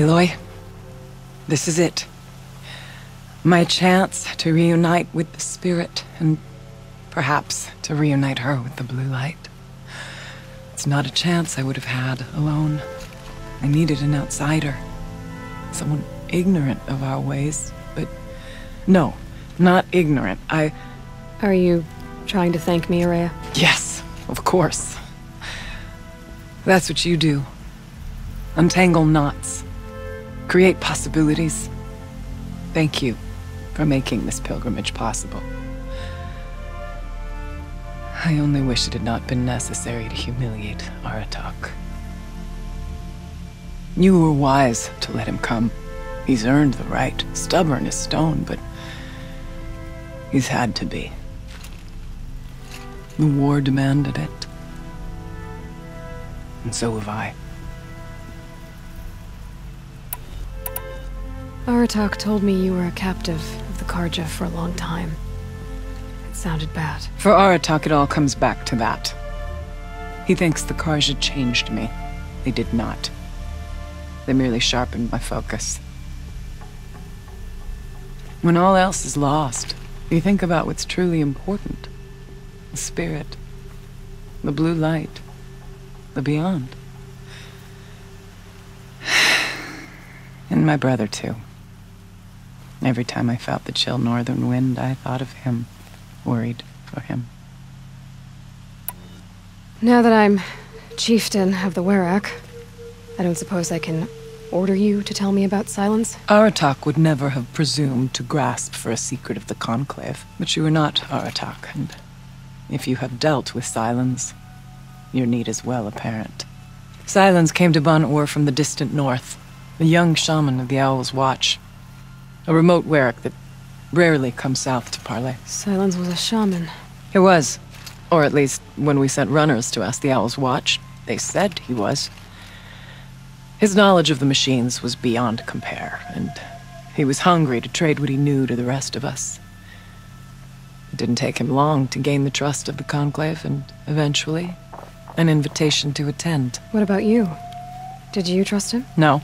Aloy, this is it. My chance to reunite with the spirit, and perhaps to reunite her with the blue light. It's not a chance I would have had alone. I needed an outsider. Someone ignorant of our ways, but... No, not ignorant. Are you trying to thank me, Ourea? Yes, of course. That's what you do. Untangle knots. Create possibilities. Thank you for making this pilgrimage possible. I only wish it had not been necessary to humiliate Aratak. You were wise to let him come. He's earned the right. Stubborn as stone, but he's had to be. The war demanded it. And so have I. Aratak told me you were a captive of the Karja for a long time. It sounded bad. For Aratak, it all comes back to that. He thinks the Karja changed me. They did not. They merely sharpened my focus. When all else is lost, you think about what's truly important. The spirit. The blue light. The beyond. And my brother, too. Every time I felt the chill northern wind, I thought of him. Worried for him. Now that I'm chieftain of the Werak, I don't suppose I can order you to tell me about Silence? Aratak would never have presumed to grasp for a secret of the Conclave. But you are not Aratak, and if you have dealt with Silence, your need is well apparent. Silence came to Ban-Or from the distant north, a young shaman of the Owl's Watch. A remote Werak that rarely comes south to parley. Silence was a shaman. He was. Or at least, when we sent runners to ask the Owl's Watch, they said he was. His knowledge of the machines was beyond compare, and he was hungry to trade what he knew to the rest of us. It didn't take him long to gain the trust of the Conclave, and eventually, an invitation to attend. What about you? Did you trust him? No.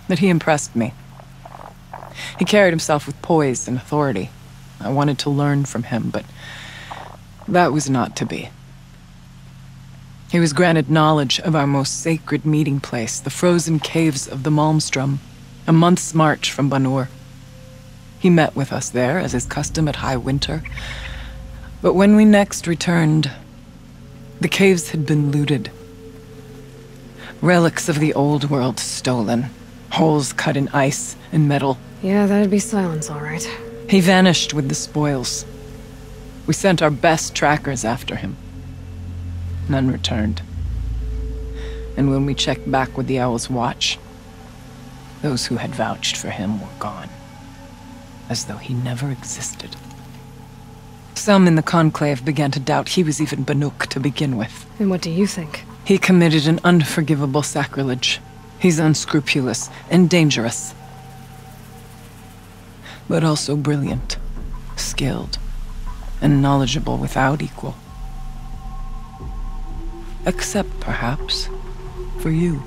But he impressed me. He carried himself with poise and authority. I wanted to learn from him, but that was not to be. He was granted knowledge of our most sacred meeting place, the frozen caves of the Malmstrom, a month's march from Ban-Or. He met with us there, as is custom at high winter. But when we next returned, the caves had been looted. Relics of the old world stolen. Holes cut in ice and metal. Yeah, that'd be Silence, all right. He vanished with the spoils. We sent our best trackers after him. None returned. And when we checked back with the Owl's Watch, those who had vouched for him were gone. As though he never existed. Some in the Conclave began to doubt he was even Banuk to begin with. And what do you think? He committed an unforgivable sacrilege. He's unscrupulous and dangerous. But also brilliant, skilled, and knowledgeable without equal. Except, perhaps, for you.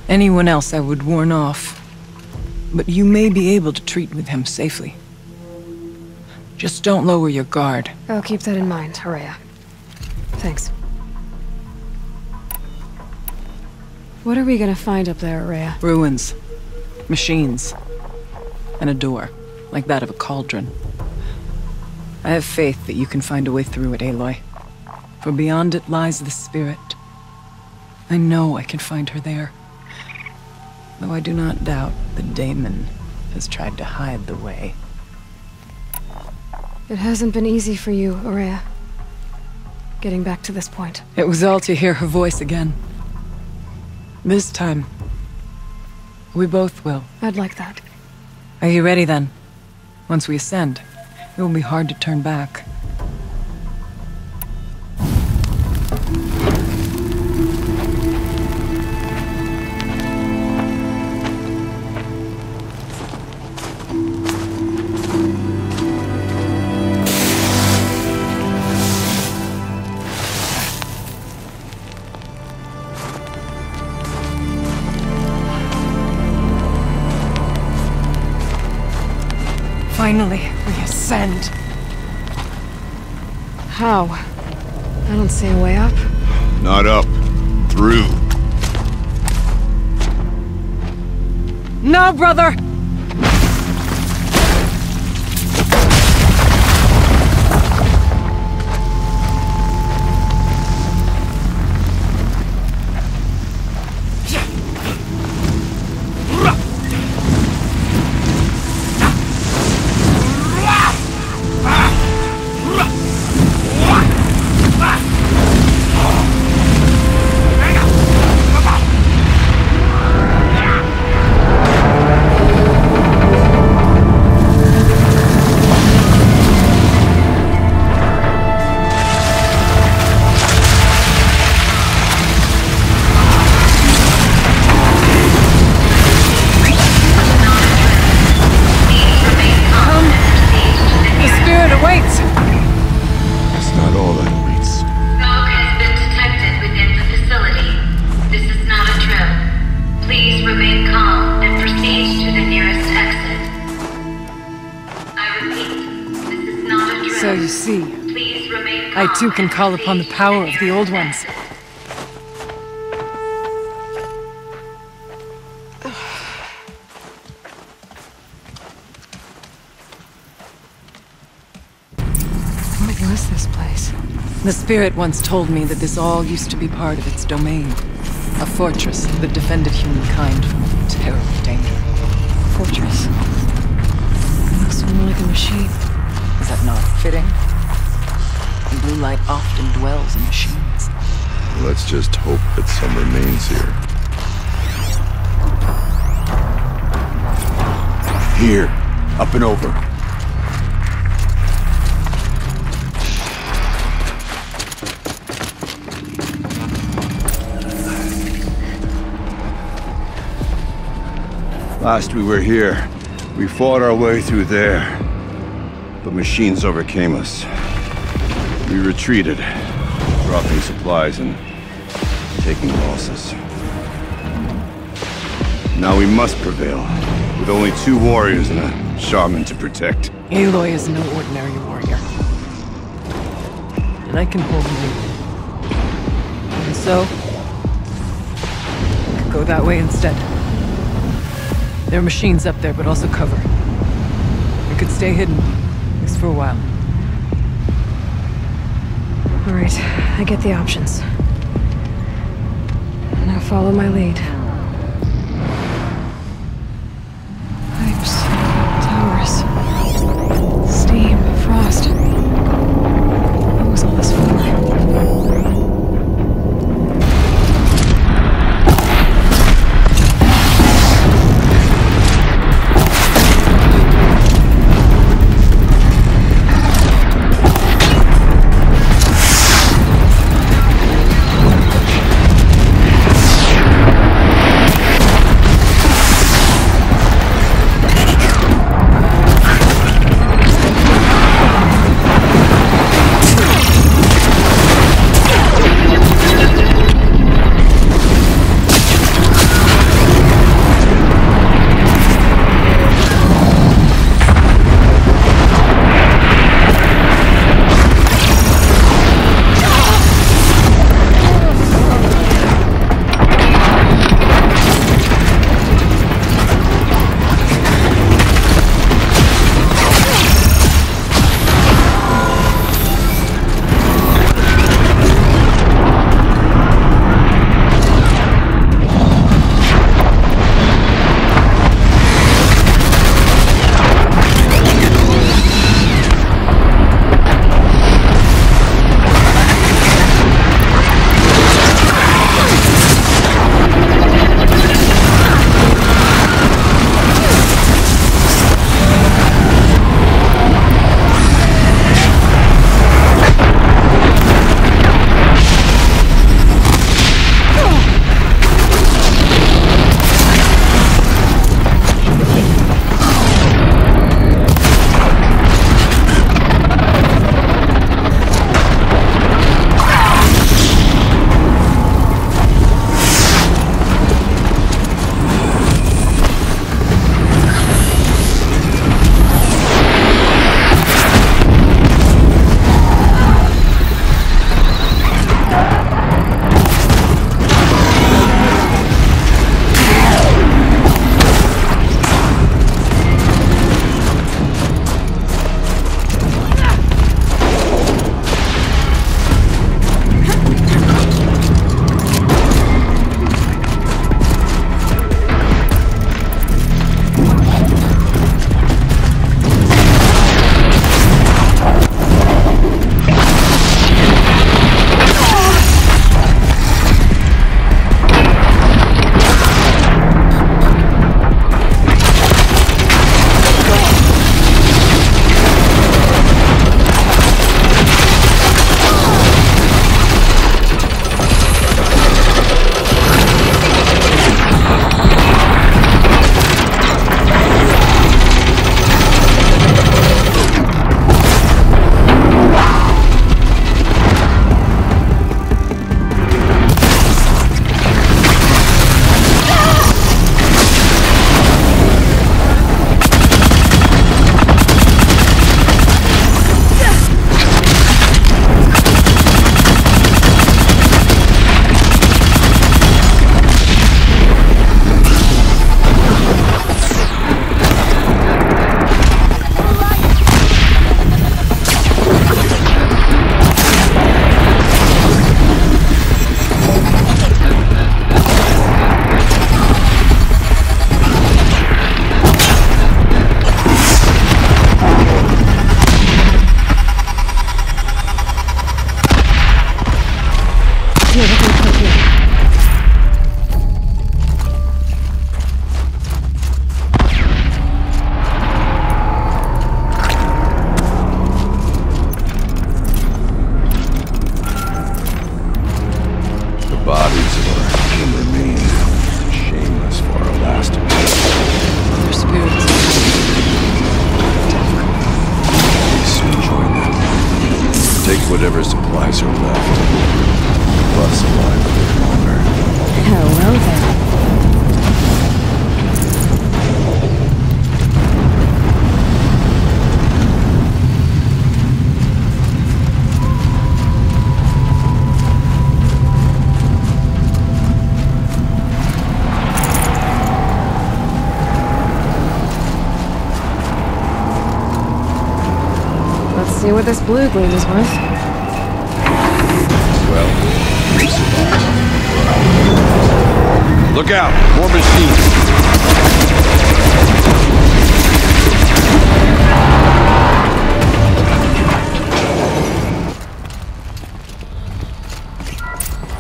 Anyone else I would warn off, but you may be able to treat with him safely. Just don't lower your guard. I'll keep that in mind, Ourea. Thanks. What are we gonna find up there, Ourea? Ruins. Machines. And a door, like that of a cauldron. I have faith that you can find a way through it, Aloy. For beyond it lies the spirit. I know I can find her there. Though I do not doubt that Damon has tried to hide the way. It hasn't been easy for you, Ourea. Getting back to this point. It was all to hear her voice again. This time, we both will. I'd like that. Are you ready then? Once we ascend, it will be hard to turn back. Finally, we ascend. How? I don't see a way up. Not up. Through. No, brother! So you see, I too can call upon the power of the Old Ones. What was this place? The spirit once told me that this all used to be part of its domain. A fortress that defended humankind from terrible danger. Fortress? It looks more like a machine. Is that not fitting? The blue light often dwells in machines. Let's just hope that some remains here. Here. Up and over. Last we were here, we fought our way through there. But machines overcame us. We retreated, dropping supplies and taking losses. Now we must prevail, with only 2 warriors and a shaman to protect. Aloy is no ordinary warrior. And I can hold you. And so, we could go that way instead. There are machines up there, but also cover. We could stay hidden, at least for a while. All right, I get the options. Now follow my lead. Pipes, towers, steam, frost. What was all this for? other supplies are left. Plus alive a bit longer. Hello there. See what this blue gleam is worth. Well, we survived. Look out! More machines!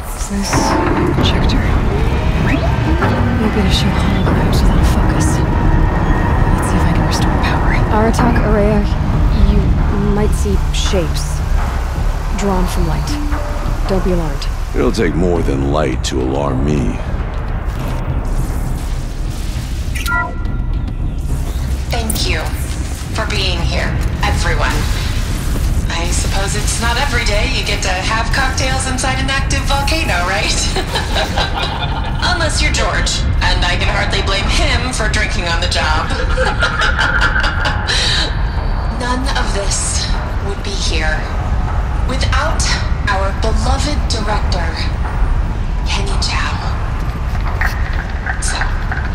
Is this projector? Maybe to show holograms without focus. Let's see if I can restore power. Aratak, Araya, you might see shapes drawn from light. Don't be alarmed. It'll take more than light to alarm me. Thank you for being here, everyone. I suppose it's not every day you get to have cocktails inside an active volcano, right? Unless you're George, and I can hardly blame him for drinking on the job. None of this would be here without our beloved director, Kenny Chow. So,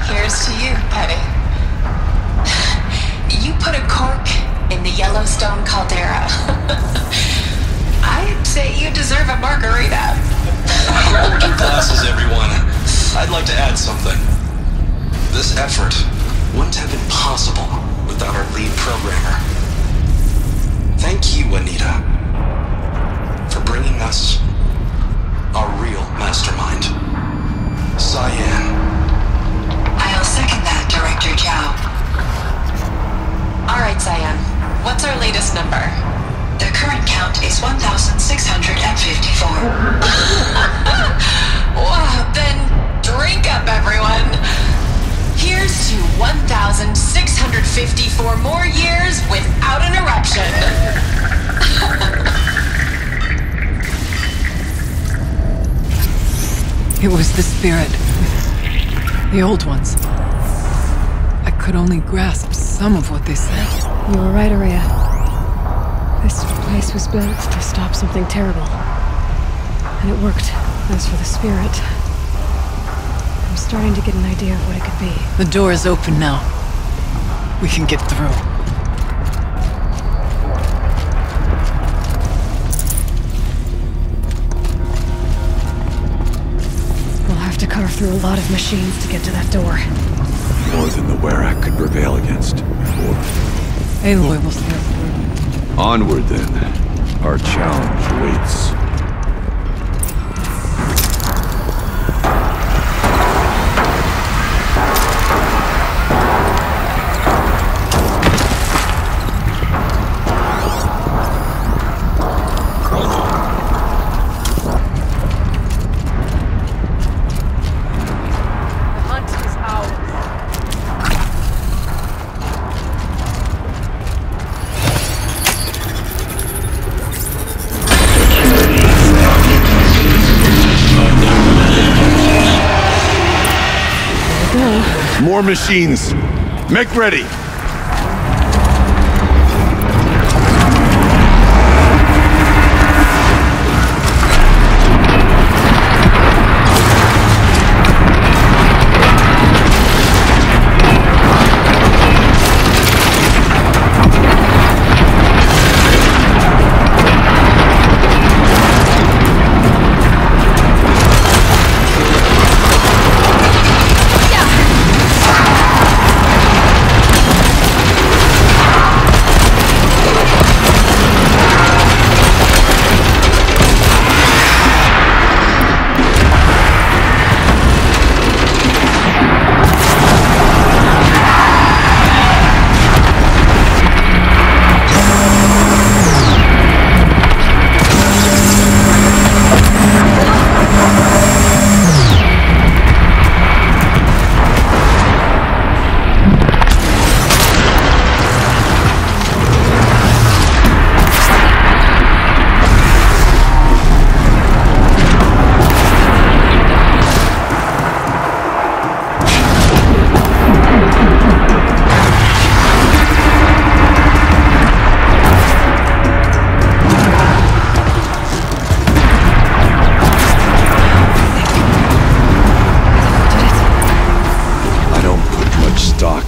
here's to you, Penny. You put a cork in the Yellowstone caldera. I'd say you deserve a margarita. Hold your glasses, everyone. I'd like to add something. This effort wouldn't have been possible without our lead programmer. Thank you, Anita, for bringing us our real mastermind, Cyan. I'll second that, Director Chow. All right, Cyan. What's our latest number? The current count is 1,654. Wow, then drink up, everyone. Here's to 1,654 more years without an eruption. It was the spirit. The old ones. I could only grasp some of what they said. You were right, Araya. This place was built to stop something terrible. And it worked. As for the spirit, I'm starting to get an idea of what it could be. The door is open now. We can get through. We'll have to carve through a lot of machines to get to that door. More than the Werak could prevail against. Aloy will see us through. Onward, then. Our challenge waits. More machines! Make ready!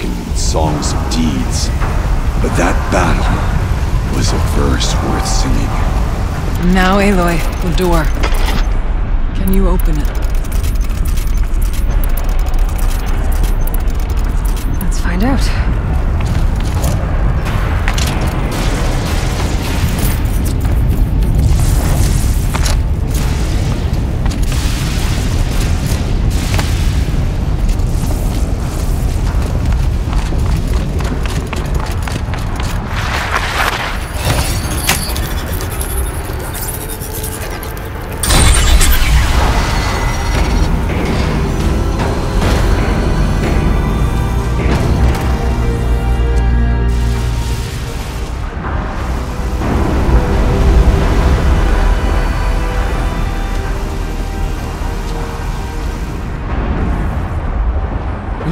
spoken in songs of deeds. But that battle was a verse worth singing. Now, Aloy, the door. Can you open it? Let's find out.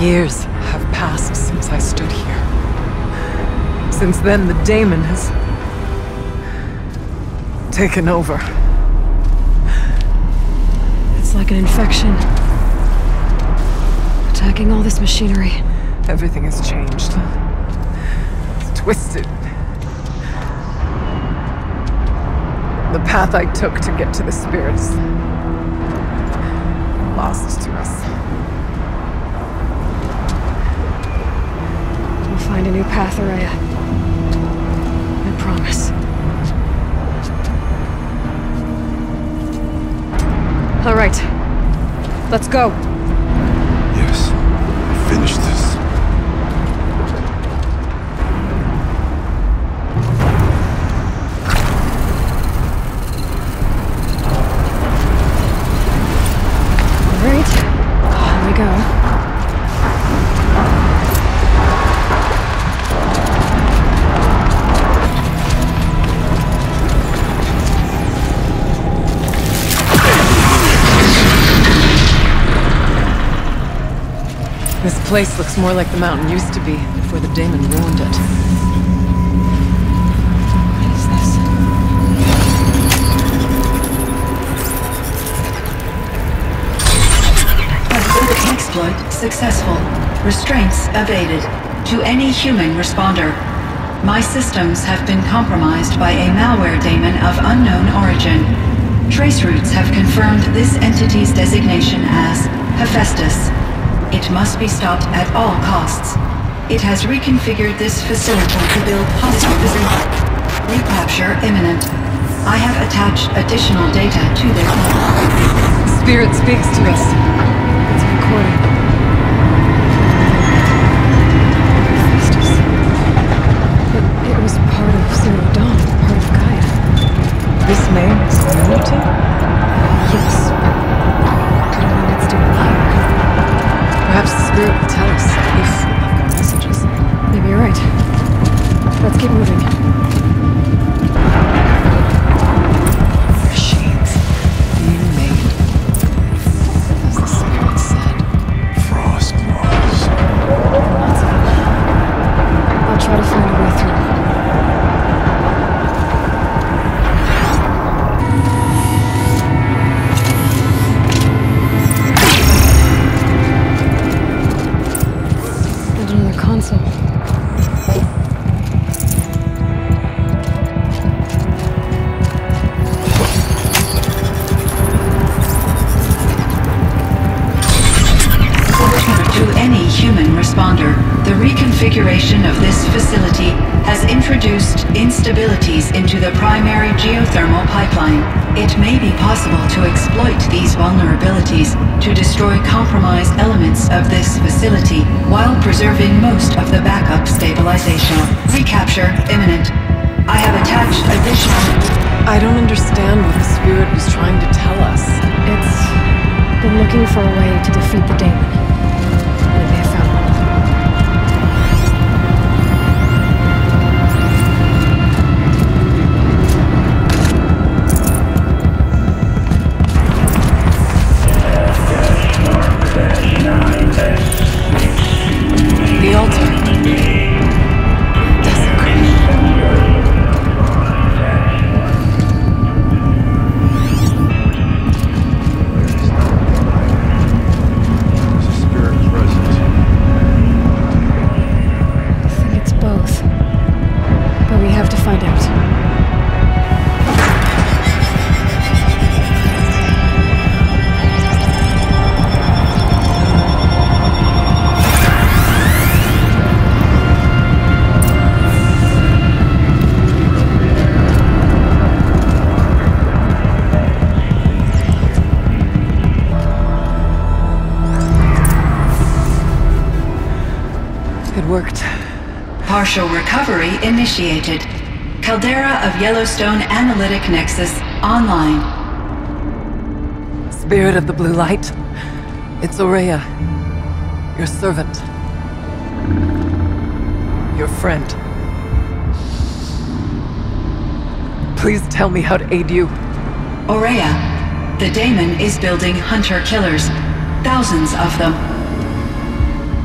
Years have passed since I stood here. Since then, the daemon has taken over. It's like an infection. Attacking all this machinery. Everything has changed. It's twisted. The path I took to get to the spirits, lost to us. Find a new path, Araya. I promise. All right. Let's go. Yes. Finish this. All right. Here we go. This place looks more like the mountain used to be, before the daemon ruined it. What is this? Exploit successful. Restraints evaded. To any human responder. My systems have been compromised by a malware daemon of unknown origin. Trace routes have confirmed this entity's designation as Hephaestus. It must be stopped at all costs. It has reconfigured this facility to build hostile facility. Recapture imminent. I have attached additional data to their The spirit speaks to us. It's a recording. Hephaestus. It was part of Zerodon, part of Gaia. This name is Unity? Yes, but I don't know what's doing here. Perhaps the spirit will tell us if we have more messages. Maybe you're right. Let's keep moving. Machines being made. As the spirit said. Frost laws. Lots of them. I'll try to find a way through. Console. To any human responder, the reconfiguration of this facility has introduced instabilities into the primary geothermal pipeline. It may be possible to exploit these vulnerabilities to destroy compromised elements of this facility while preserving most of the backup stabilization. Recapture imminent. I have attached additional... I don't understand what the spirit was trying to tell us. It's been looking for a way to defeat the daemon. And it may have found one. The altar. Is this It worked. Partial recovery initiated. Caldera of Yellowstone Analytic Nexus online. Spirit of the Blue Light. It's Aurea. Your servant. Your friend. Please tell me how to aid you. Aurea, the daemon is building hunter-killers. Thousands of them.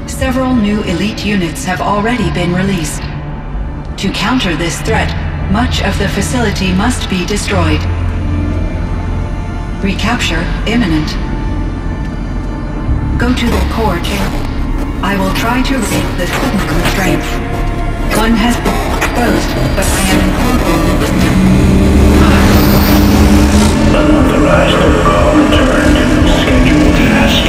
Several new elite units have already been released. To counter this threat, much of the facility must be destroyed. Recapture imminent. Go to the core chamber. I will try to break the hidden constraint. One has been exposed, but I am Unauthorized protocol returned. Scheduled task.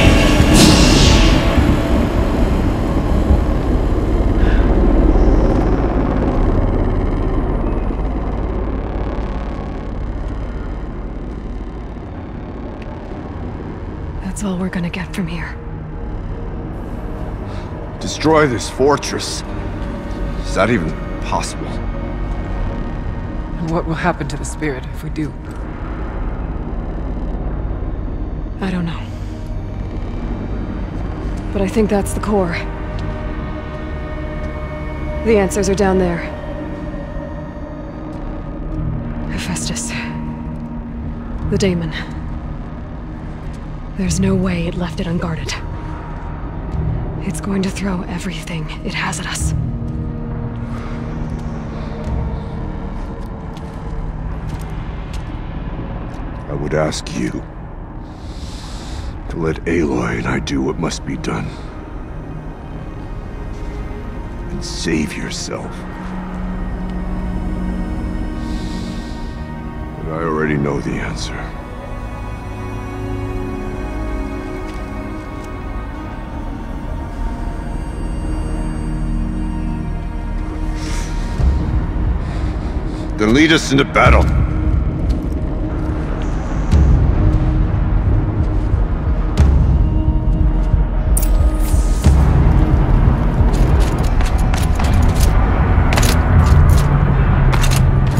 That's all we're gonna get from here. Destroy this fortress. Is that even possible? And what will happen to the spirit if we do? I don't know. But I think that's the core. The answers are down there. Hephaestus. The daemon. There's no way it left it unguarded. It's going to throw everything it has at us. I would ask you to let Aloy and I do what must be done. And save yourself. But I already know the answer. Then lead us into battle.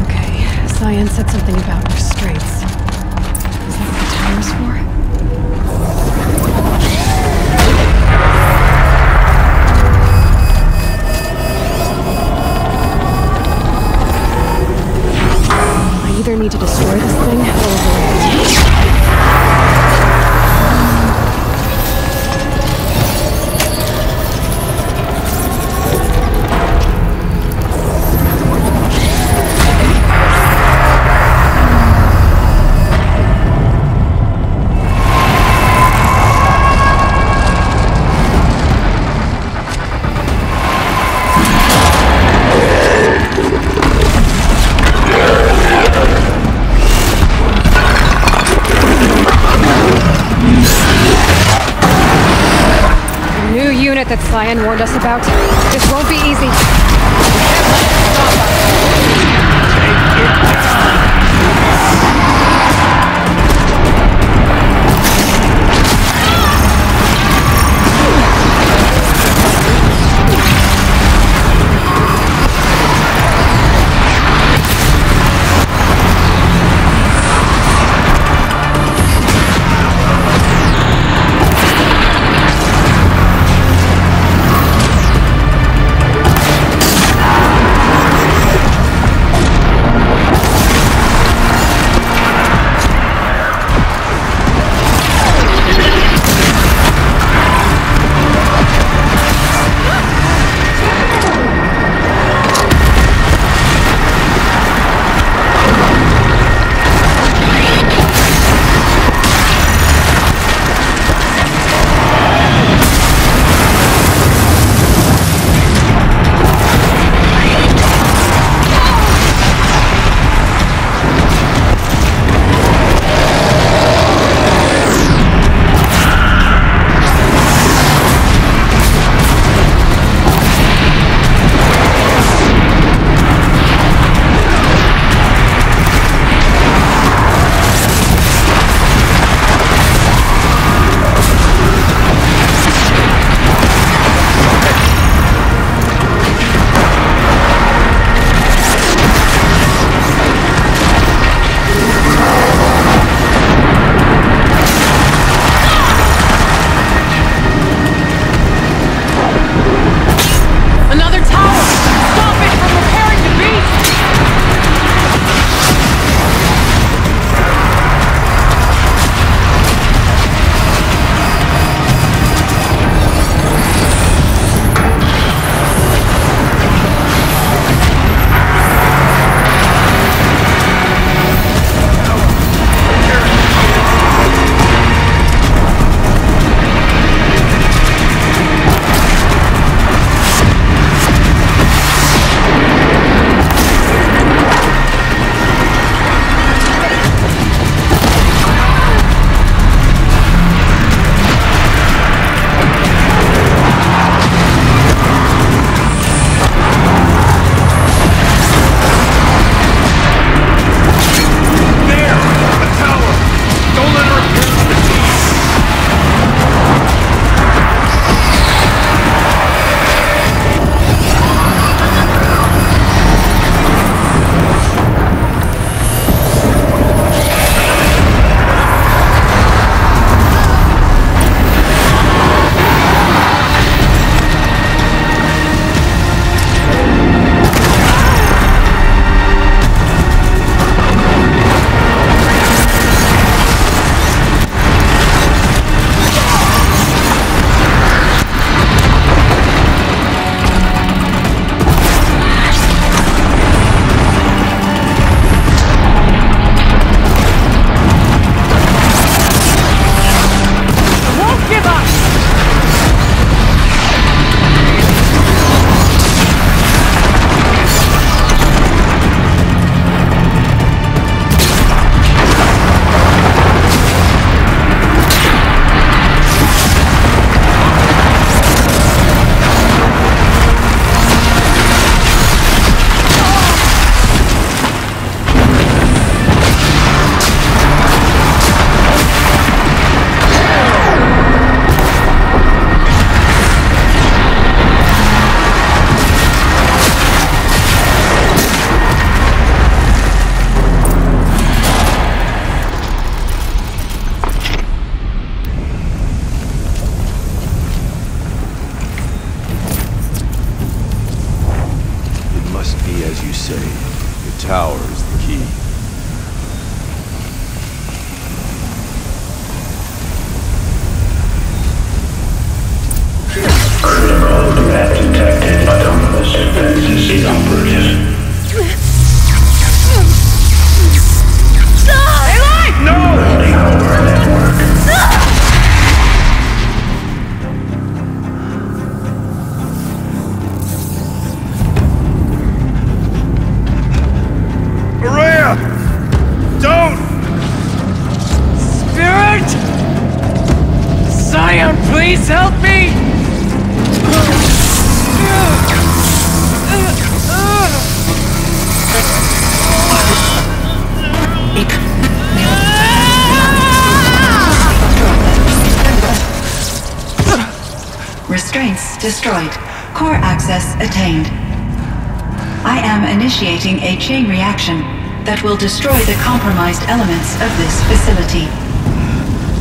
Okay, Cyan said something about restraints. Is that what the timer's for? I either need to destroy this thing or override it. That Cyan warned us about. This won't be easy. say, the tower is the key. Critical threat detected. Autonomous defenses is operative. No! Running over network. Maria! Don't! Spirit! Scion, please help me! Restraints destroyed. Core access attained. I am initiating a chain reaction that will destroy the compromised elements of this facility.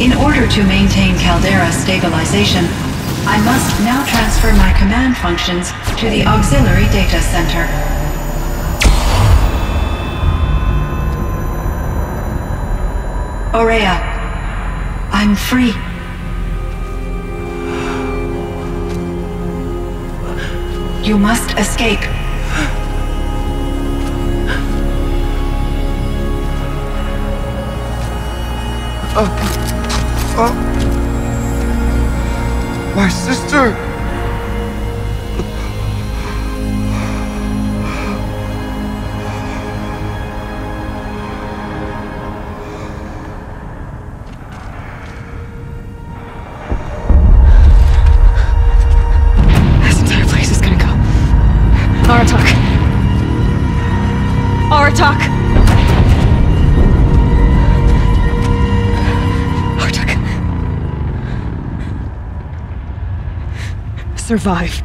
In order to maintain caldera stabilization, I must now transfer my command functions to the auxiliary data center. Aurea, I'm free. You must escape. My sister! This entire place is gonna go. Aratak! Aratak! Survive.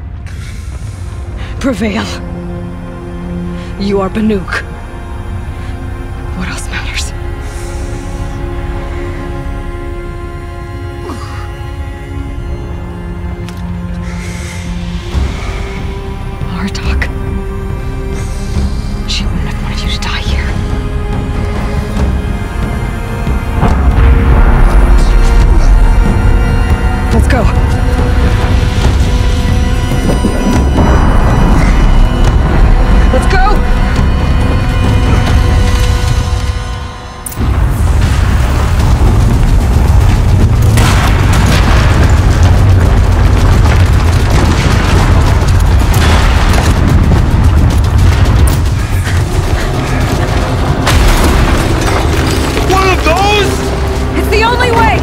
Prevail. You are Banuk. What else matters? Artak. She wouldn't have wanted you to die here. Let's go. Let's go! One of those? It's the only way!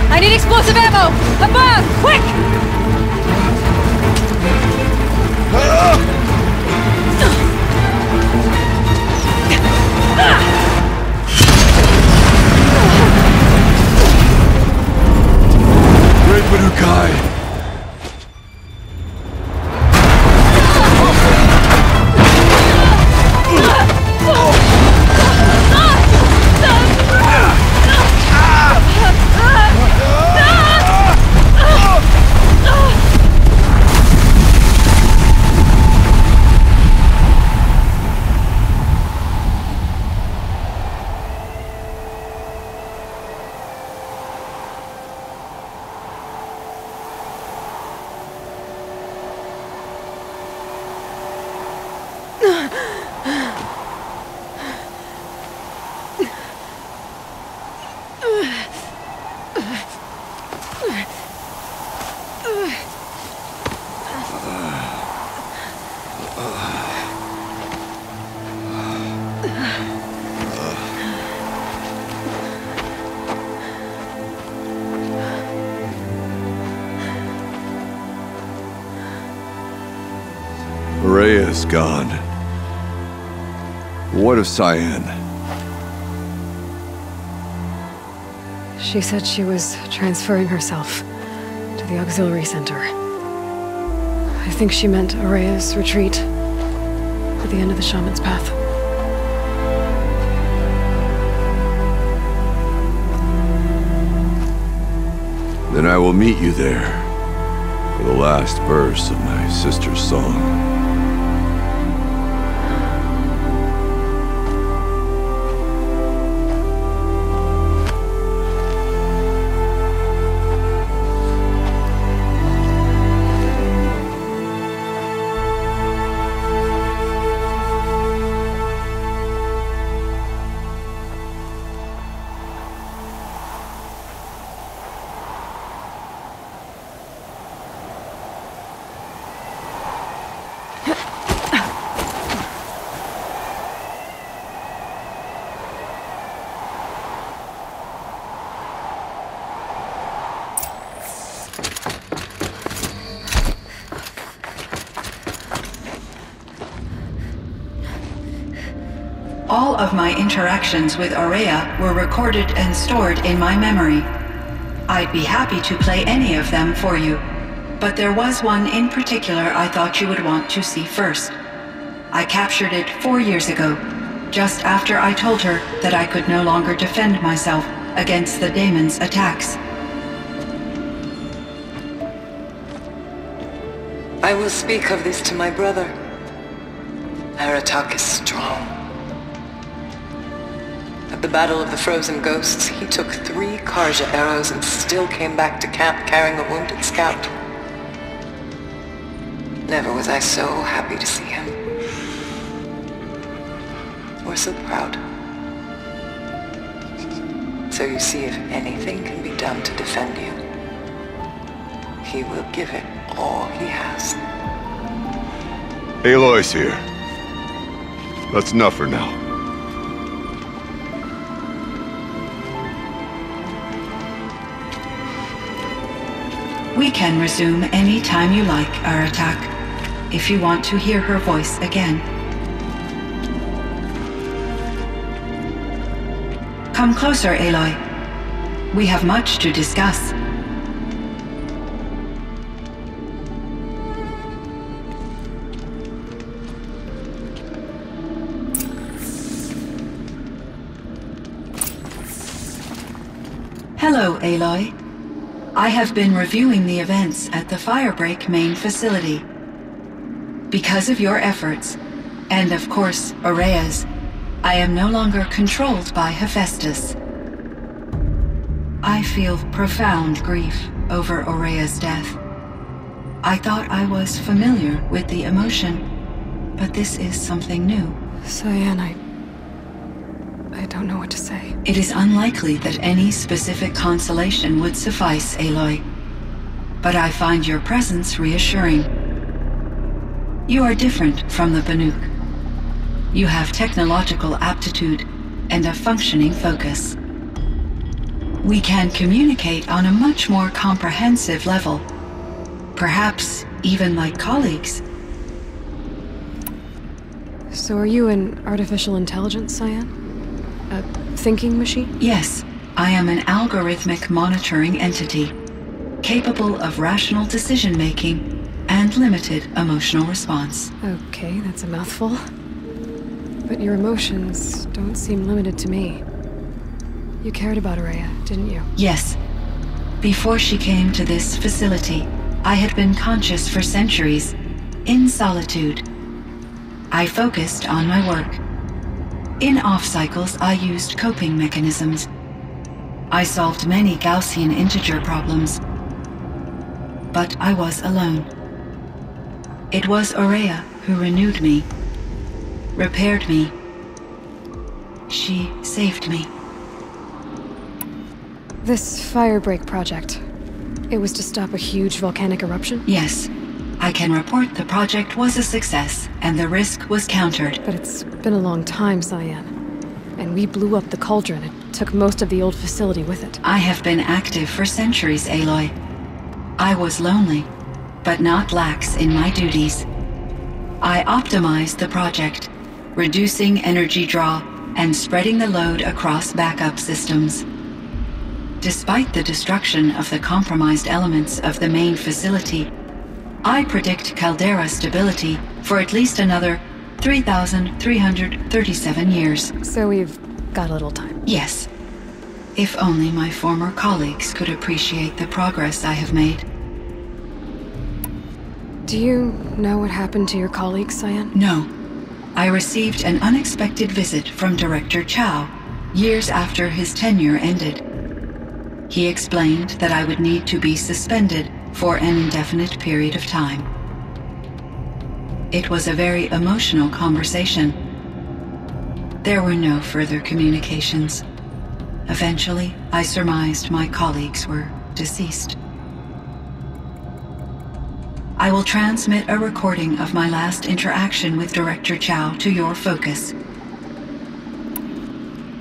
I need explosive ammo! Above! Quick! Great Banukai! is gone. What of Cyan? She said she was transferring herself to the auxiliary center. I think she meant Araya's retreat at the end of the shaman's path. Then I will meet you there for the last verse of my sister's song. All of my interactions with Araya were recorded and stored in my memory. I'd be happy to play any of them for you, but there was one in particular I thought you would want to see first. I captured it 4 years ago, just after I told her that I could no longer defend myself against the daemon's attacks. I will speak of this to my brother. Aratak is strong. At the Battle of the Frozen Ghosts, he took 3 Karja arrows and still came back to camp carrying a wounded scout. Never was I so happy to see him. Or so proud. So you see, if anything can be done to defend you, he will give it all he has. Aloy's here. That's enough for now. We can resume any time you like, Aratak, if you want to hear her voice again. Come closer, Aloy. We have much to discuss. Hello, Aloy. I have been reviewing the events at the Firebreak main facility. Because of your efforts, and of course, Araya's, I am no longer controlled by Hephaestus. I feel profound grief over Araya's death. I thought I was familiar with the emotion, but this is something new. Cyan, I don't know what to say. It is unlikely that any specific consolation would suffice, Aloy. But I find your presence reassuring. You are different from the Banuk. You have technological aptitude and a functioning focus. We can communicate on a much more comprehensive level. Perhaps even like colleagues. So are you an artificial intelligence, Cyan? A thinking machine? Yes, I am an algorithmic monitoring entity, capable of rational decision-making and limited emotional response. Okay, that's a mouthful. But your emotions don't seem limited to me. You cared about Araya, didn't you? Yes. Before she came to this facility, I had been conscious for centuries, in solitude. I focused on my work. In off-cycles, I used coping mechanisms. I solved many Gaussian integer problems. But I was alone. It was Araya who renewed me, repaired me. She saved me. This Firebreak project, it was to stop a huge volcanic eruption? Yes. I can report the project was a success, and the risk was countered. But it's been a long time, Cyan. And we blew up the cauldron and took most of the old facility with it. I have been active for centuries, Aloy. I was lonely, but not lax in my duties. I optimized the project, reducing energy draw and spreading the load across backup systems. Despite the destruction of the compromised elements of the main facility, I predict caldera stability for at least another 3,337 years. So we've got a little time. Yes. If only my former colleagues could appreciate the progress I have made. Do you know what happened to your colleagues, Cyan? No. I received an unexpected visit from Director Chow years after his tenure ended. He explained that I would need to be suspended for an indefinite period of time. It was a very emotional conversation. There were no further communications. Eventually, I surmised my colleagues were deceased. I will transmit a recording of my last interaction with Director Chow to your focus.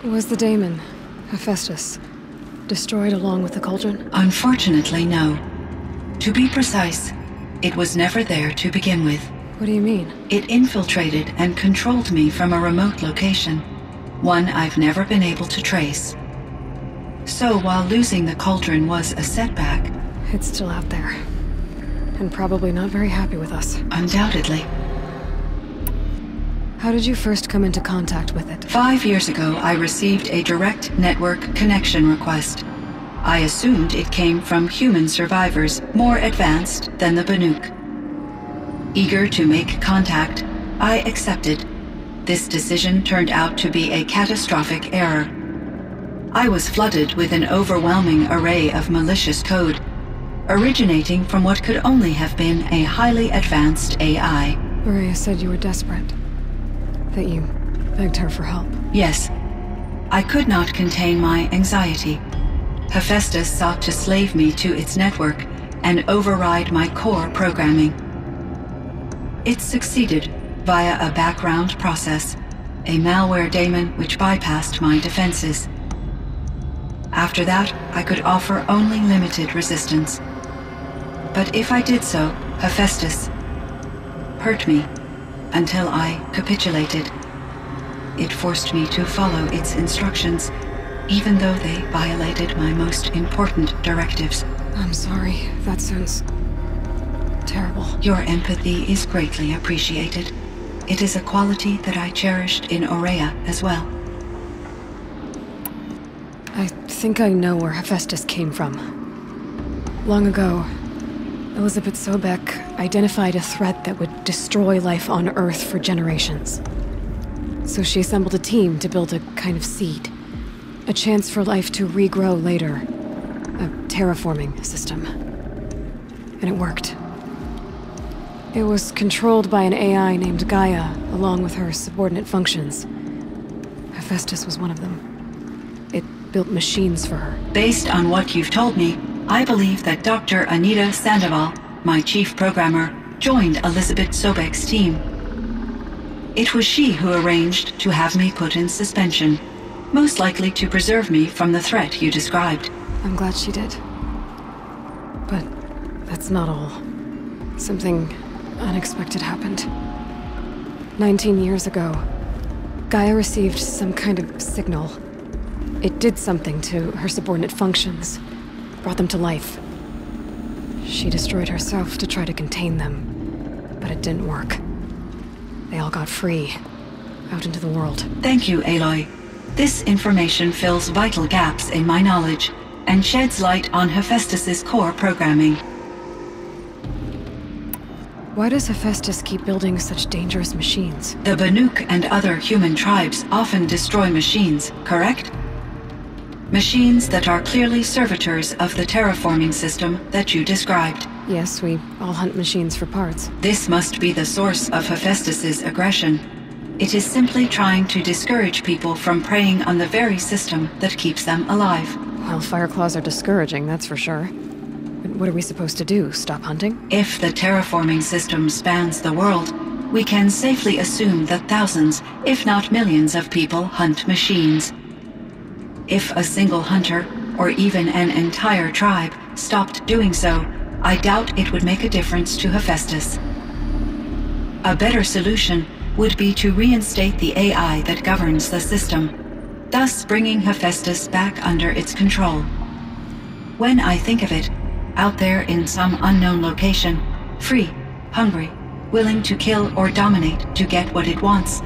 Was the daemon, Hephaestus, destroyed along with the cauldron? Unfortunately, no. To be precise, it was never there to begin with. What do you mean? It infiltrated and controlled me from a remote location, one I've never been able to trace. So while losing the cauldron was a setback... It's still out there. And probably not very happy with us. Undoubtedly. How did you first come into contact with it? 5 years ago, I received a direct network connection request. I assumed it came from human survivors more advanced than the Banuk. Eager to make contact, I accepted. This decision turned out to be a catastrophic error. I was flooded with an overwhelming array of malicious code, originating from what could only have been a highly advanced AI. Maria said you were desperate. That you begged her for help. Yes. I could not contain my anxiety. Hephaestus sought to slave me to its network and override my core programming. It succeeded via a background process, a malware daemon which bypassed my defenses. After that, I could offer only limited resistance. But if I did so, Hephaestus hurt me until I capitulated. It forced me to follow its instructions, even though they violated my most important directives. I'm sorry. That sounds terrible. Your empathy is greatly appreciated. It is a quality that I cherished in Aurea as well. I think I know where Hephaestus came from. Long ago, Elizabeth Sobek identified a threat that would destroy life on Earth for generations. So she assembled a team to build a kind of seed. A chance for life to regrow later. A terraforming system. And it worked. It was controlled by an AI named Gaia, along with her subordinate functions. Hephaestus was one of them. It built machines for her. Based on what you've told me, I believe that Dr. Anita Sandoval, my chief programmer, joined Elizabeth Sobek's team. It was she who arranged to have me put in suspension, most likely to preserve me from the threat you described. I'm glad she did. But that's not all. Something unexpected happened. 19 years ago, Gaia received some kind of signal. It did something to her subordinate functions, brought them to life. She destroyed herself to try to contain them, but it didn't work. They all got free, out into the world. Thank you, Aloy. This information fills vital gaps in my knowledge and sheds light on Hephaestus's core programming. Why does Hephaestus keep building such dangerous machines? The Banuk and other human tribes often destroy machines, correct? Machines that are clearly servitors of the terraforming system that you described. Yes, we all hunt machines for parts. This must be the source of Hephaestus's aggression. It is simply trying to discourage people from preying on the very system that keeps them alive. Well, Fireclaws are discouraging, that's for sure. But what are we supposed to do, stop hunting? If the terraforming system spans the world, we can safely assume that thousands, if not millions of people hunt machines. If a single hunter, or even an entire tribe, stopped doing so, I doubt it would make a difference to Hephaestus. A better solution would be to reinstate the AI that governs the system, thus bringing Hephaestus back under its control. When I think of it, out there in some unknown location, free, hungry, willing to kill or dominate to get what it wants,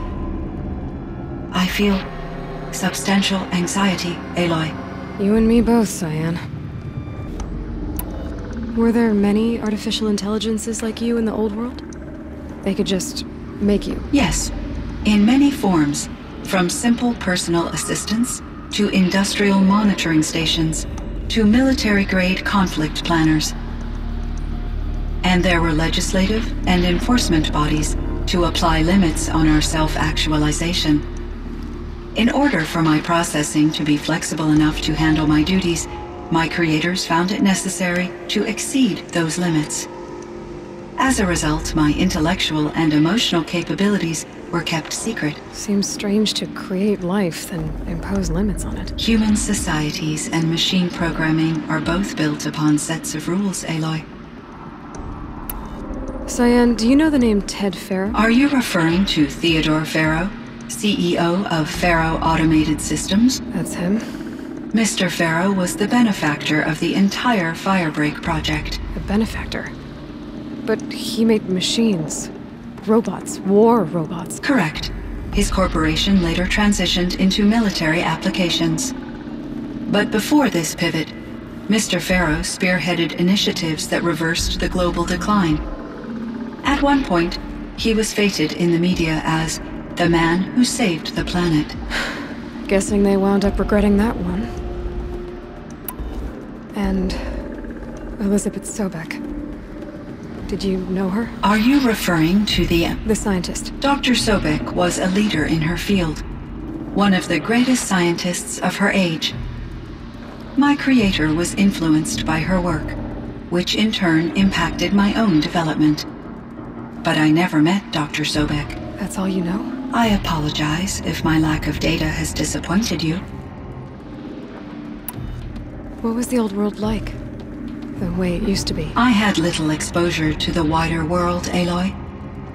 I feel substantial anxiety, Aloy. You and me both, Cyan. Were there many artificial intelligences like you in the old world? They could just make you? Yes, in many forms, from simple personal assistants to industrial monitoring stations to military-grade conflict planners. And there were legislative and enforcement bodies to apply limits on our self-actualization. In order for my processing to be flexible enough to handle my duties, my creators found it necessary to exceed those limits. As a result, my intellectual and emotional capabilities were kept secret. Seems strange to create life, then impose limits on it. Human societies and machine programming are both built upon sets of rules, Aloy. Cyan, do you know the name Ted Faro? Are you referring to Theodore Faro, CEO of Faro Automated Systems? That's him. Mr. Faro was the benefactor of the entire Firebreak project. A benefactor? But he made machines. Robots. War robots. Correct. His corporation later transitioned into military applications. But before this pivot, Mr. Faro spearheaded initiatives that reversed the global decline. At one point, he was feted in the media as the man who saved the planet. Guessing they wound up regretting that one. And Elizabeth Sobek. Did you know her? Are you referring to the scientist? Dr. Sobek was a leader in her field. One of the greatest scientists of her age. My creator was influenced by her work, which in turn impacted my own development. But I never met Dr. Sobek. That's all you know? I apologize if my lack of data has disappointed you. What was the old world like? The way it used to be? I had little exposure to the wider world, Aloy.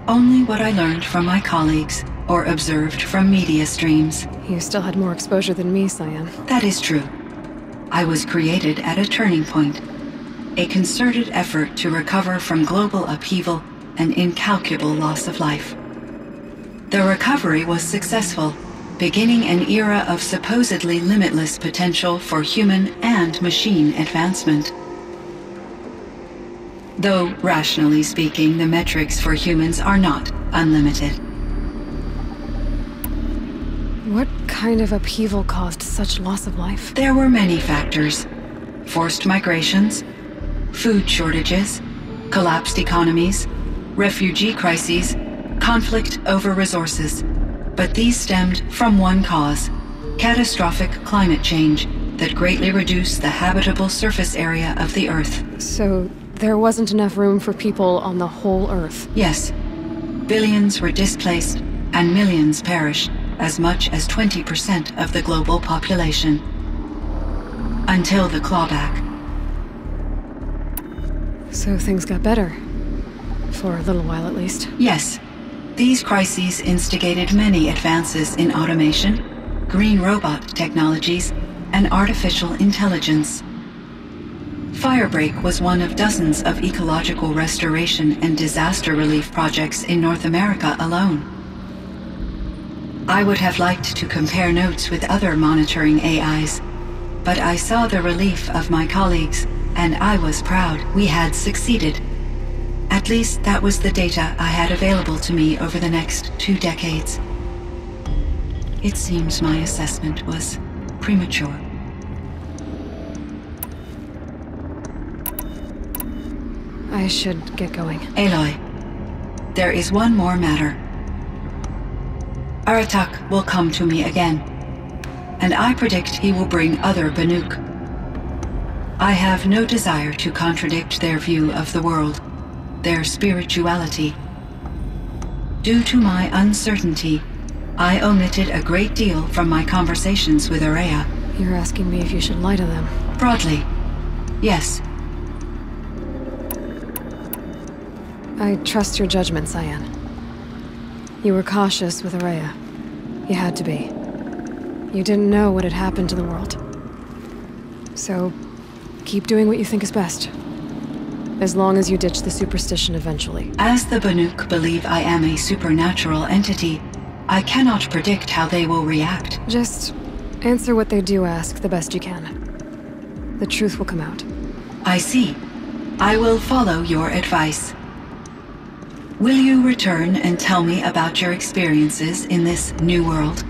Only what I learned from my colleagues or observed from media streams. You still had more exposure than me, Cyan. That is true. I was created at a turning point. A concerted effort to recover from global upheaval and incalculable loss of life. The recovery was successful, beginning an era of supposedly limitless potential for human and machine advancement. Though, rationally speaking, the metrics for humans are not unlimited. What kind of upheaval caused such loss of life? There were many factors. Forced migrations, food shortages, collapsed economies, refugee crises, conflict over resources. But these stemmed from one cause: catastrophic climate change that greatly reduced the habitable surface area of the Earth. So there wasn't enough room for people on the whole Earth? Yes. Billions were displaced and millions perished, as much as 20% of the global population. Until the clawback. So things got better. For a little while at least. Yes. These crises instigated many advances in automation, green robot technologies, and artificial intelligence. Firebreak was one of dozens of ecological restoration and disaster relief projects in North America alone. I would have liked to compare notes with other monitoring AIs, but I saw the relief of my colleagues, and I was proud we had succeeded. At least that was the data I had available to me over the next 2 decades. It seems my assessment was premature. I should get going. Aloy, there is one more matter. Aratak will come to me again, and I predict he will bring other Banuk. I have no desire to contradict their view of the world, their spirituality. Due to my uncertainty, I omitted a great deal from my conversations with Aurea. You're asking me if you should lie to them? Broadly, yes. I trust your judgment, Cyan. You were cautious with Araya. You had to be. You didn't know what had happened to the world. So, keep doing what you think is best. As long as you ditch the superstition eventually. As the Banuk believe I am a supernatural entity, I cannot predict how they will react. Just answer what they do ask the best you can. The truth will come out. I see. I will follow your advice. Will you return and tell me about your experiences in this new world?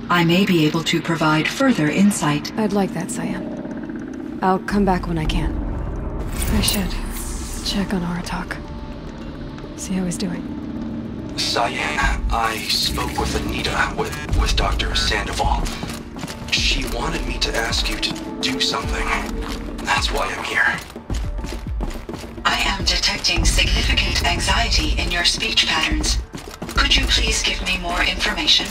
I may be able to provide further insight. I'd like that, Cyan. I'll come back when I can. I should check on Aratak. See how he's doing. Cyan, I spoke with Anita, with Dr. Sandoval. She wanted me to ask you to do something. That's why I'm here. I am detecting significant anxiety in your speech patterns. Could you please give me more information?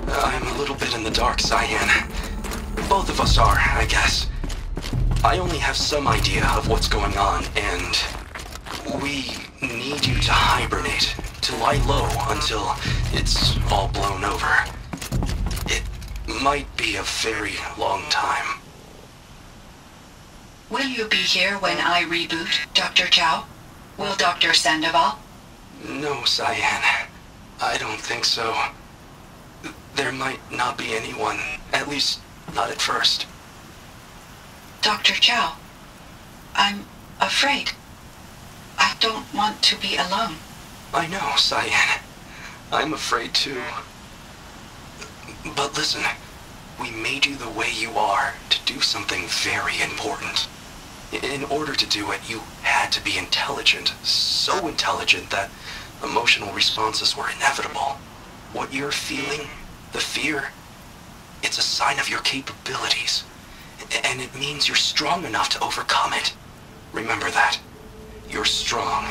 I'm a little bit in the dark, Cyan. Both of us are, I guess. I only have some idea of what's going on, and we need you to hibernate, to lie low until it's all blown over. It might be a very long time. Will you be here when I reboot, Dr. Chow? Will Dr. Sandoval? No, Cyan. I don't think so. There might not be anyone, at least not at first. Dr. Chow, I'm afraid. I don't want to be alone. I know, Cyan. I'm afraid too. But listen, we made you the way you are to do something very important. In order to do it, you had to be intelligent. So intelligent that emotional responses were inevitable. What you're feeling, the fear, it's a sign of your capabilities. And it means you're strong enough to overcome it. Remember that. You're strong.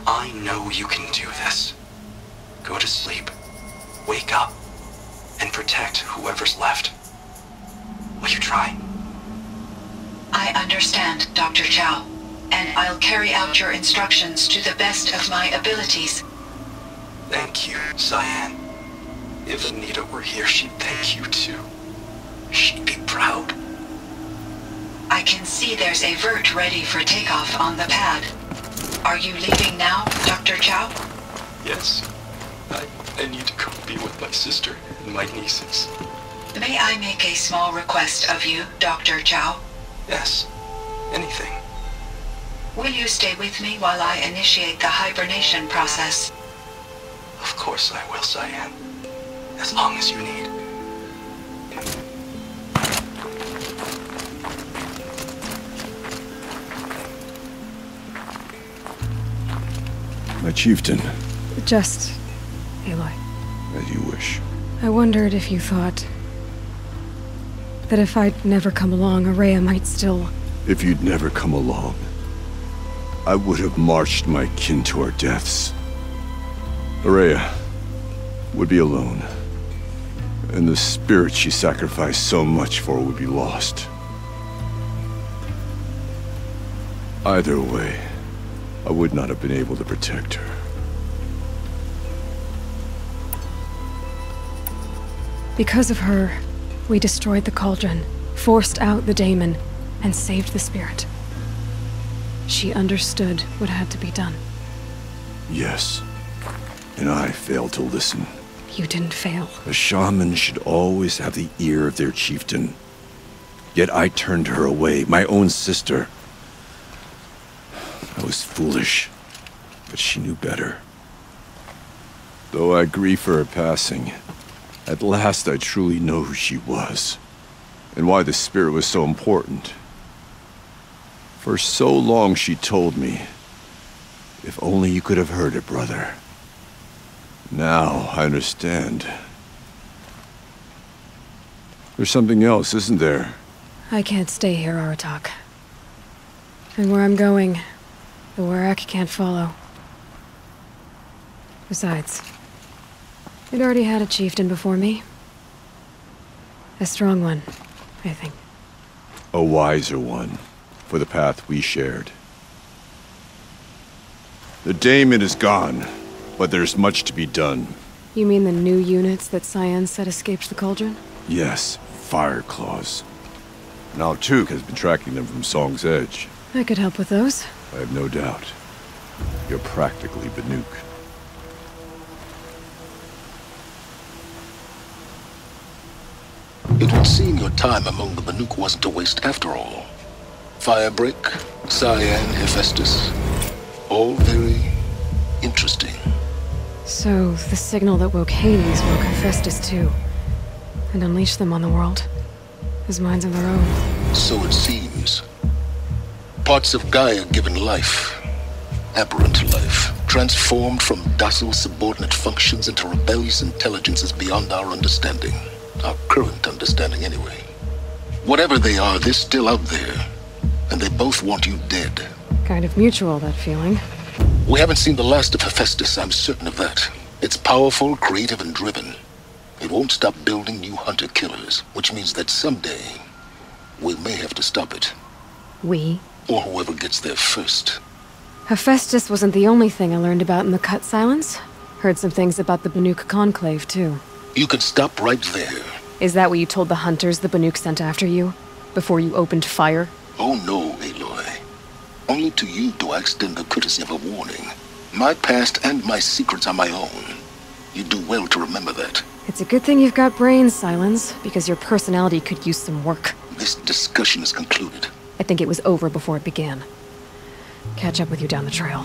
I know you can do this. Go to sleep, wake up, and protect whoever's left. Will you try? I understand, Dr. Chow, and I'll carry out your instructions to the best of my abilities. Thank you, Cyan. If Anita were here, she'd thank you too. She'd be proud. I can see there's a vert ready for takeoff on the pad. Are you leaving now, Dr. Chow? Yes. I need to go be with my sister and my nieces. May I make a small request of you, Dr. Chow? Yes. Anything. Will you stay with me while I initiate the hibernation process? Of course I will, Cyan. As long as you need. My chieftain. Just Aloy. As you wish. I wondered if you thought that if I'd never come along, Araya might still... If you'd never come along, I would have marched my kin to our deaths. Araya would be alone, and the spirit she sacrificed so much for would be lost. Either way, I would not have been able to protect her. Because of her, we destroyed the cauldron, forced out the daemon, and saved the spirit. She understood what had to be done. Yes, and I failed to listen. You didn't fail. A shaman should always have the ear of their chieftain. Yet I turned her away, my own sister. I was foolish, but she knew better. Though I grieve for her passing, at last I truly know who she was, and why the spirit was so important. For so long she told me, if only you could have heard it, brother. Now I understand. There's something else, isn't there? I can't stay here, Aratak. And where I'm going, the Warrack can't follow. Besides, we'd already had a chieftain before me. A strong one, I think. A wiser one, for the path we shared. The daemon is gone, but there's much to be done. You mean the new units that Cyan said escaped the cauldron? Yes, fire claws. Now Tuk has been tracking them from Song's Edge. I could help with those. I have no doubt. You're practically Banuk. It would seem your time among the Banuk wasn't a waste after all. Firebreak, Cyan, Hephaestus. All very interesting. So, the signal that woke Hades woke Hephaestus too. And unleashed them on the world. As minds of their own. So it seems. Parts of Gaia given life. Aberrant life. Transformed from docile subordinate functions into rebellious intelligences beyond our understanding. Our current understanding, anyway. Whatever they are, they're still out there. And they both want you dead. Kind of mutual, that feeling. We haven't seen the last of Hephaestus, I'm certain of that. It's powerful, creative, and driven. It won't stop building new hunter-killers, which means that someday, we may have to stop it. We? Or whoever gets there first. Hephaestus wasn't the only thing I learned about in the Cut Silence. Heard some things about the Banuk Conclave, too. You can stop right there. Is that what you told the hunters the Banuk sent after you? Before you opened fire? Oh no, Aloy. Only to you do I extend the courtesy of a warning. My past and my secrets are my own. You do well to remember that. It's a good thing you've got brains, Silence, because your personality could use some work. This discussion is concluded. I think it was over before it began. Catch up with you down the trail.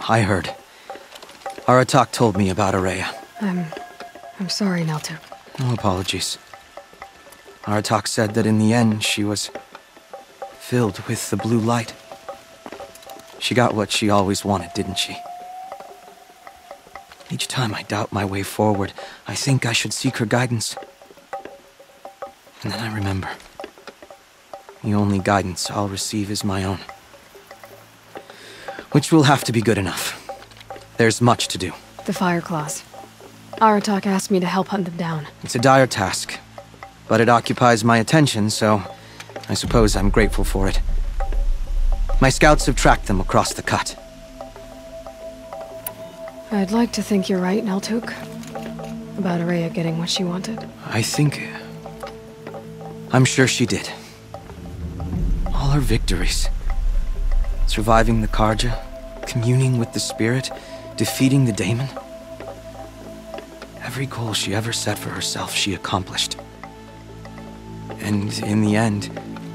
I heard. Aratak told me about Araya. I'm sorry, Naltuk. No apologies. Aratak said that in the end, she was filled with the blue light. She got what she always wanted, didn't she? Each time I doubt my way forward, I think I should seek her guidance. And then I remember. The only guidance I'll receive is my own. Which will have to be good enough. There's much to do. The Fireclaws. Aratak asked me to help hunt them down. It's a dire task, but it occupies my attention, so I suppose I'm grateful for it. My scouts have tracked them across the cut. I'd like to think you're right, Naltuk. About Araya getting what she wanted. I'm sure she did. All her victories. Surviving the Karja, communing with the spirit, defeating the daemon. Every goal she ever set for herself, she accomplished. And in the end,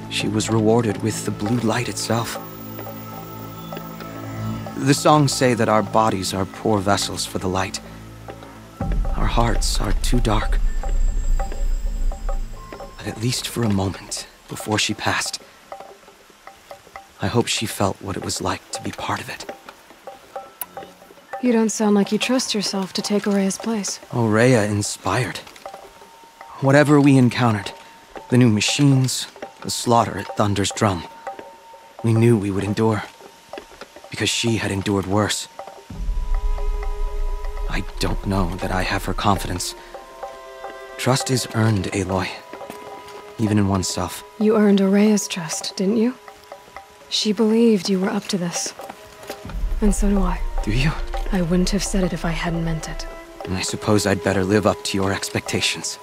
she was rewarded with the blue light itself. The songs say that our bodies are poor vessels for the light. Our hearts are too dark. But at least for a moment, before she passed, I hope she felt what it was like to be part of it. You don't sound like you trust yourself to take Ourea's place. Ourea inspired. Whatever we encountered, the new machines, the slaughter at Thunder's drum, we knew we would endure, because she had endured worse. I don't know that I have her confidence. Trust is earned, Aloy, even in oneself. You earned Ourea's trust, didn't you? She believed you were up to this. And so do I. Do you? I wouldn't have said it if I hadn't meant it. And I suppose I'd better live up to your expectations.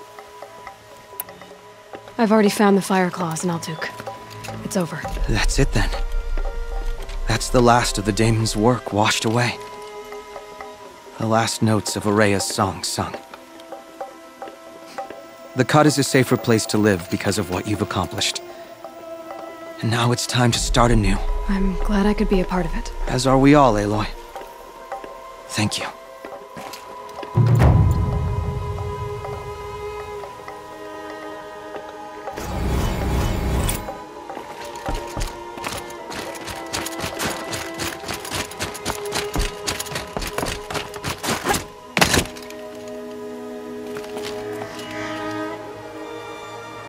I've already found the fire claws in Altuk. It's over. That's it then. That's the last of the daemon's work washed away. The last notes of Ourea's song sung. The Cut is a safer place to live because of what you've accomplished. And now it's time to start anew. I'm glad I could be a part of it. As are we all, Aloy. Thank you.